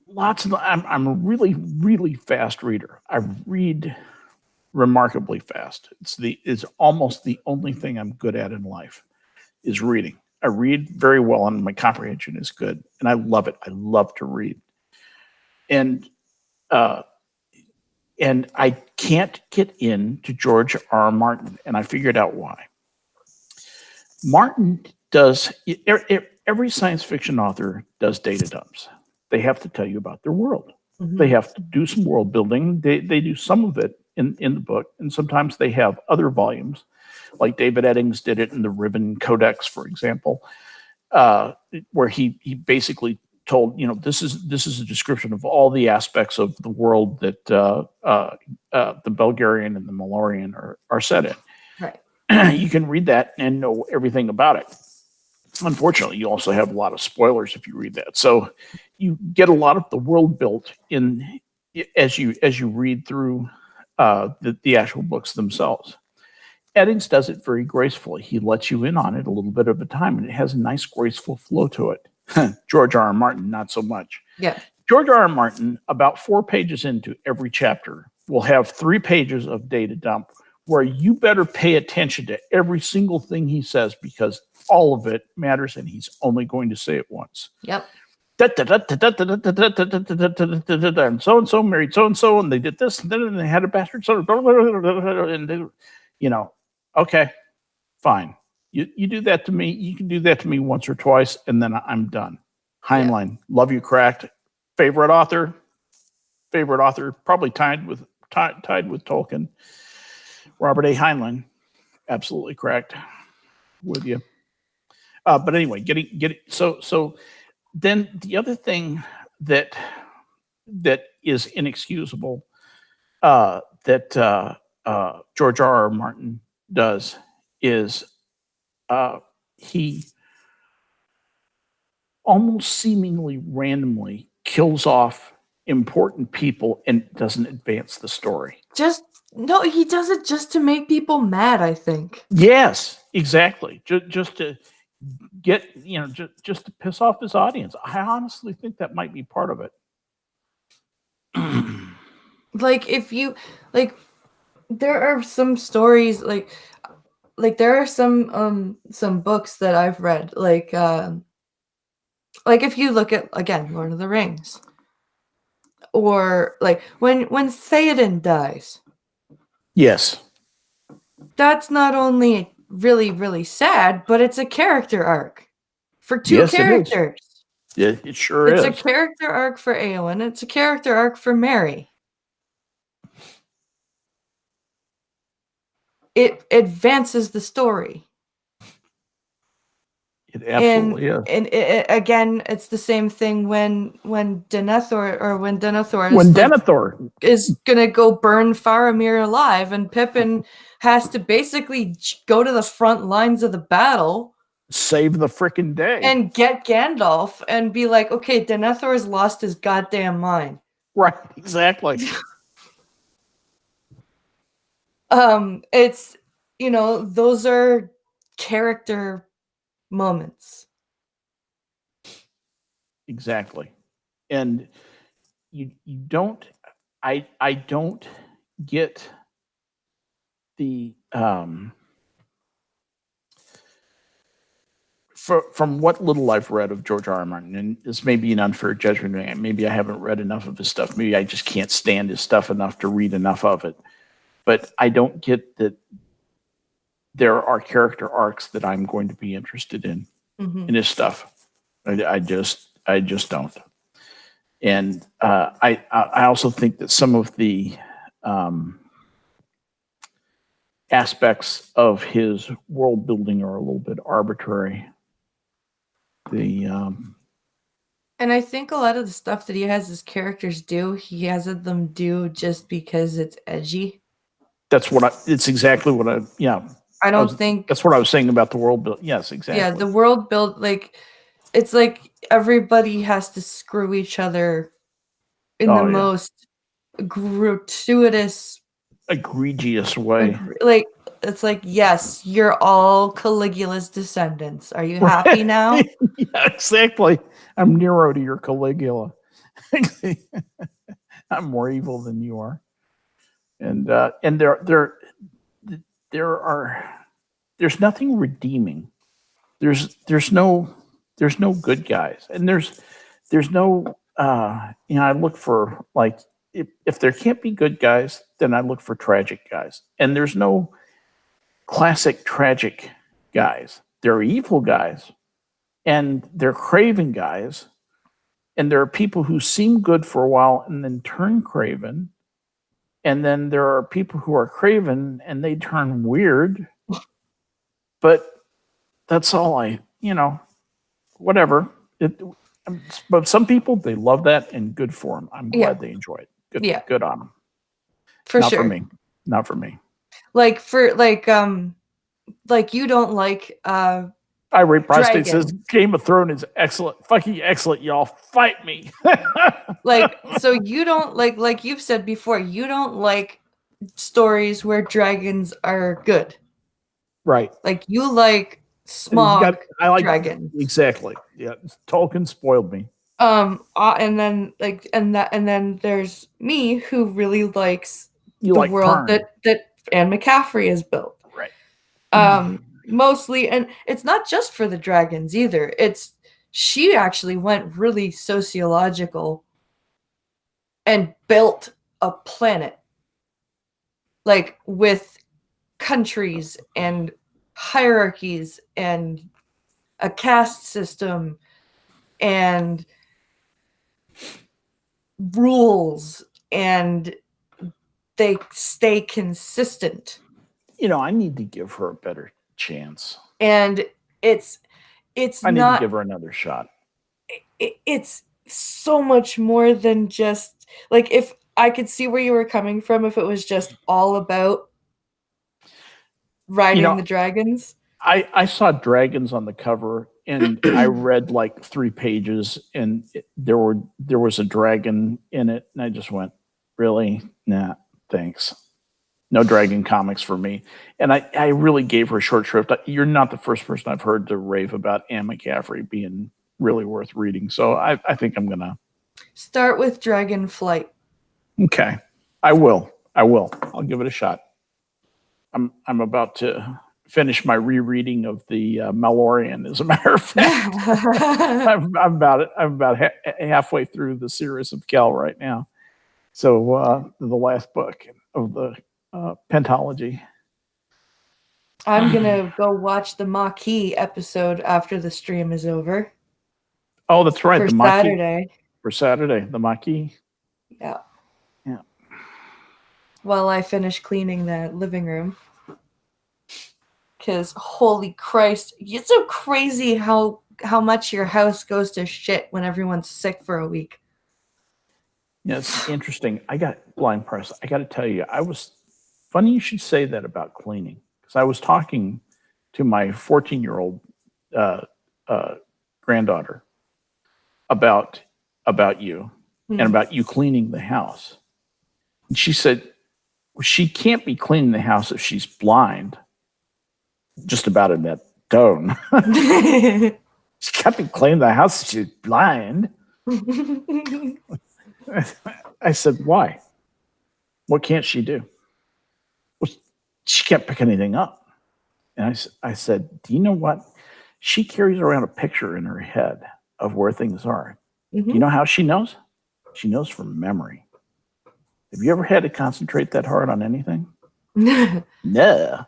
lots of. I'm a really fast reader. I read remarkably fast. It's almost the only thing I'm good at in life is reading. I read very well, and my comprehension is good, and I love it. I love to read, and uh, and I can't get into George R. R. Martin, and I figured out why. Martin does every science fiction author does data dumps. They have to tell you about their world. They have to do some world building. They do some of it in the book, and sometimes they have other volumes, like David Eddings did it in the Ribbon Codex, for example, where he basically told, this is a description of all the aspects of the world that the Belgarian and the Malorian are set in. Right. You can read that and know everything about it. Unfortunately, you also have a lot of spoilers if you read that. So you get a lot of the world built in as you read through the actual books themselves. Eddings does it very gracefully. He lets you in on it a little bit of a time, and it has a nice, graceful flow to it. George R. R. Martin, not so much. Yeah. George R. R. Martin, about 4 pages into every chapter, will have 3 pages of data dump where you better pay attention to every single thing he says, because all of it matters, and he's only going to say it once. Yep. And so married so, and they did this, and then they had a bastard son, and they, okay, fine. You do that to me. You can do that to me once or twice, and then I'm done. Heinlein, love you, cracked. Favorite author, probably tied with Tolkien. Robert A. Heinlein, absolutely cracked with you. But anyway, getting so then the other thing that is inexcusable that George R. R. Martin does is he almost seemingly randomly kills off important people and doesn't advance the story. No, he does it just to make people mad, I think. Yes, exactly. Just to get, just to piss off his audience. I honestly think that might be part of it. There are some stories, there are some books that I've read, like if you look at, again, Lord of the Rings, or like when Theoden dies. Yes. That's not only really, really sad, but it's a character arc for 2 characters. It sure is. It's a character arc for Eowyn. It's a character arc for Merry. It advances the story. It absolutely is. And again, it's the same thing when Denethor is gonna go burn Faramir alive, and Pippin has to basically go to the front lines of the battle, save the freaking day, and get Gandalf and be like, okay, Denethor has lost his goddamn mind. Right, exactly. It's, those are character moments. Exactly. And you don't, I don't get the from what little I've read of George R. R. Martin, and this may be an unfair judgment, maybe I haven't read enough of his stuff, maybe I just can't stand his stuff enough to read enough of it, but I don't get that there are character arcs that I'm going to be interested in his stuff. I just don't. And I also think that some of the aspects of his world building are a little bit arbitrary. And I think a lot of the stuff that he has his characters do, he has them do just because it's edgy. It's exactly what I think that's what I was saying about the world build. Yes, exactly. Yeah, the world build, it's like everybody has to screw each other in the most gratuitous, egregious way. It's like, yes, you're all Caligula's descendants. Are you happy now? Yeah, exactly. I'm Nero to your Caligula. I'm more evil than you are. and there are there's nothing redeeming. There's no good guys, and there's no I look for, like, if there can't be good guys, then I look for tragic guys, and there's no classic tragic guys. There are evil guys, and they're craven guys, and there are people who seem good for a while and then turn craven, and then there are people who are craven and they turn weird. But that's all whatever. But some people, they love that, and good for them. I'm Yeah. glad they enjoy it. Yeah. Good on them. For Not sure. for me. Not for me. Like you don't like Irate Prostate says dragons. Game of Thrones is excellent. Fucking excellent, y'all. Fight me. So you don't like you've said before, you don't like stories where dragons are good. Right. Like you like smog I like dragons. Exactly. Yeah. Tolkien spoiled me. And then there's me who really likes You the like world Fern. that Anne McCaffrey has built. Right. Mostly, and it's not just for the dragons either. She actually went really sociological and built a planet, like with countries and hierarchies and a caste system and rules, and they stay consistent. I need to give her a better chance. And it's I need not, to give her another shot. it's so much more than just, like, if I could see where you were coming from, if it was just all about riding the dragons. I saw dragons on the cover, and I read like 3 pages, and there was a dragon in it, and I just went, really? Nah, thanks. No dragon comics for me. And I really gave her short shrift. You're not the first person I've heard to rave about Anne McCaffrey being really worth reading. So I think I'm going to start with Dragon Flight. Okay. I will. I'll give it a shot. I'm about to finish my rereading of the Malloreon, as a matter of fact. I'm about halfway through the series of Kel right now. So the last book of the pentology. I'm gonna go watch the Maquis episode after the stream is over. Oh, that's right. For the Maquis, Saturday. For Saturday, the Maquis. Yeah. Yeah. While I finish cleaning the living room. Because holy Christ, it's so crazy how much your house goes to shit when everyone's sick for a week. Yeah, it's interesting. I got blind press. I got to tell you, funny you should say that about cleaning, because I was talking to my 14-year-old granddaughter about you and about you cleaning the house. And she said, she can't be cleaning the house if she's blind. Just about in that tone. She can't be cleaning the house if she's blind. I said, why? What can't she do? Well, she can't pick anything up. And I said, do you know what? She carries around a picture in her head of where things are. Do you know how she knows? She knows from memory. Have you ever had to concentrate that hard on anything? No. No.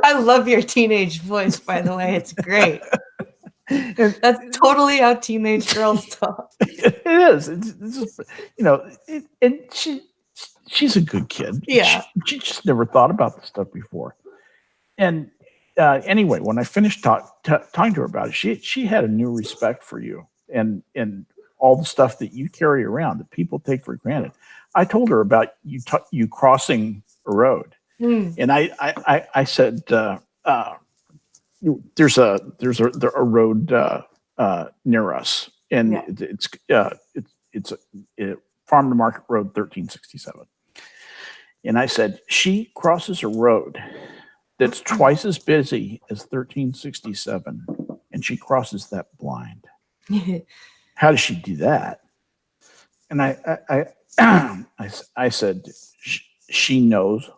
I love your teenage voice, by the way. It's great. That's totally how teenage girls talk. It is. It's just, and she's a good kid. Yeah. She just never thought about this stuff before. And anyway, when I finished talking to her about it, she had a new respect for you and all the stuff that you carry around that people take for granted. I told her about you crossing a road, and I said there's a road near us, and it's Farm to Market Road 1367. And I said, she crosses a road that's twice as busy as 1367, and she crosses that blind. How does she do that? And I said, she knows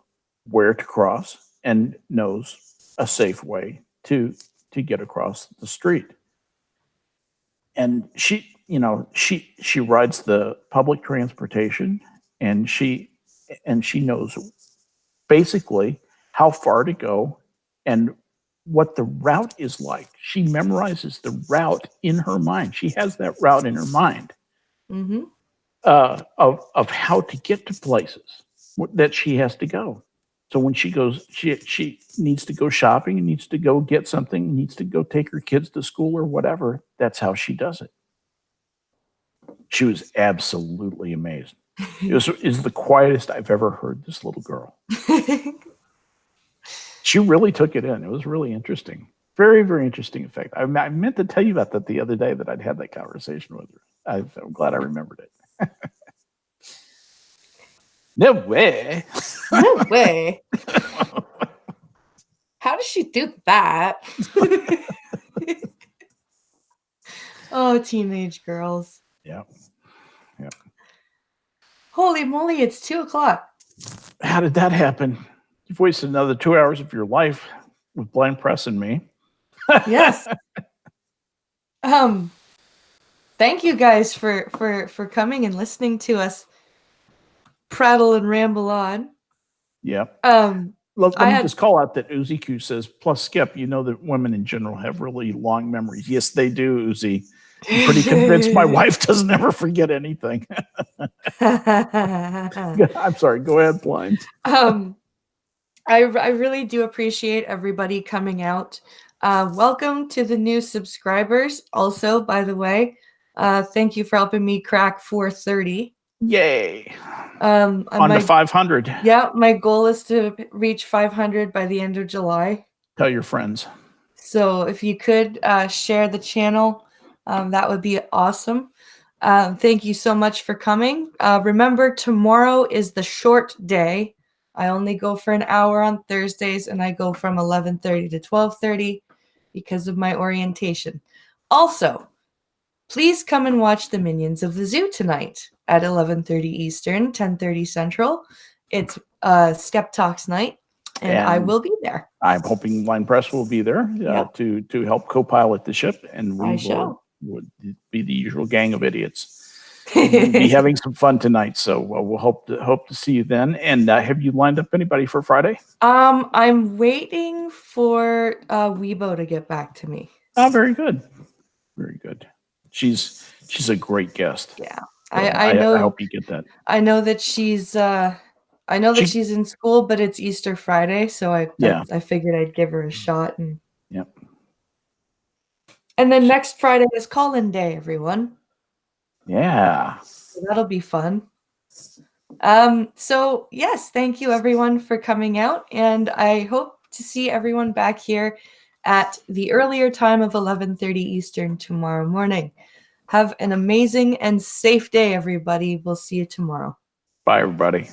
where to cross and knows a safe way to get across the street. And she rides the public transportation, and she knows basically how far to go and what the route is like. She memorizes the route in her mind. She has that route in her mind Mm-hmm. Of how to get to places that she has to go. So when she goes, she needs to go shopping and needs to go get something, needs to go take her kids to school or whatever. That's how she does it. She was absolutely amazed. Is the quietest I've ever heard this little girl. She really took it in. It was really interesting. Very, very interesting effect. I meant to tell you about that the other day, that I'd had that conversation with her. I'm glad I remembered it. No way. No way. How does she do that? Oh, teenage girls. Yeah. Yeah. Holy moly, it's 2:00. How did that happen? You've wasted another 2 hours of your life with Blind Press and me. Yes. Thank you guys for coming and listening to us prattle and ramble on. Yep. Let me just call out that Uzi Q says, plus Skep, you know that women in general have really long memories. Yes, they do, Uzi. I'm pretty convinced my wife doesn't ever forget anything. I'm sorry. Go ahead, Blind. I really do appreciate everybody coming out. Welcome to the new subscribers. Also, by the way, thank you for helping me crack 430. Yay. On to 500. Yeah, my goal is to reach 500 by the end of July. Tell your friends. So if you could share the channel, that would be awesome. Thank you so much for coming. Remember, tomorrow is the short day. I only go for an hour on Thursdays, and I go from 11:30 to 12:30 because of my orientation. Also, please come and watch the Minions of the Zoo tonight at 11:30 Eastern, 10:30 Central. It's Skep Talks night, and I will be there. I'm hoping Blind Press will be there to help co-pilot the ship, and we would be the usual gang of idiots. We'll be having some fun tonight, so we'll hope to see you then. And have you lined up anybody for Friday? I'm waiting for Weibo to get back to me. Oh, very good, very good. She's a great guest. Yeah, so I know. I hope you get that. I know that she's. I know that she's in school, but it's Easter Friday, so I figured I'd give her a shot. And yep. And then next Friday is call-in day, everyone. Yeah. So that'll be fun. So yes, thank you everyone for coming out, and I hope to see everyone back here at the earlier time of 11:30 Eastern tomorrow morning. Have an amazing and safe day, everybody. We'll see you tomorrow. Bye, everybody.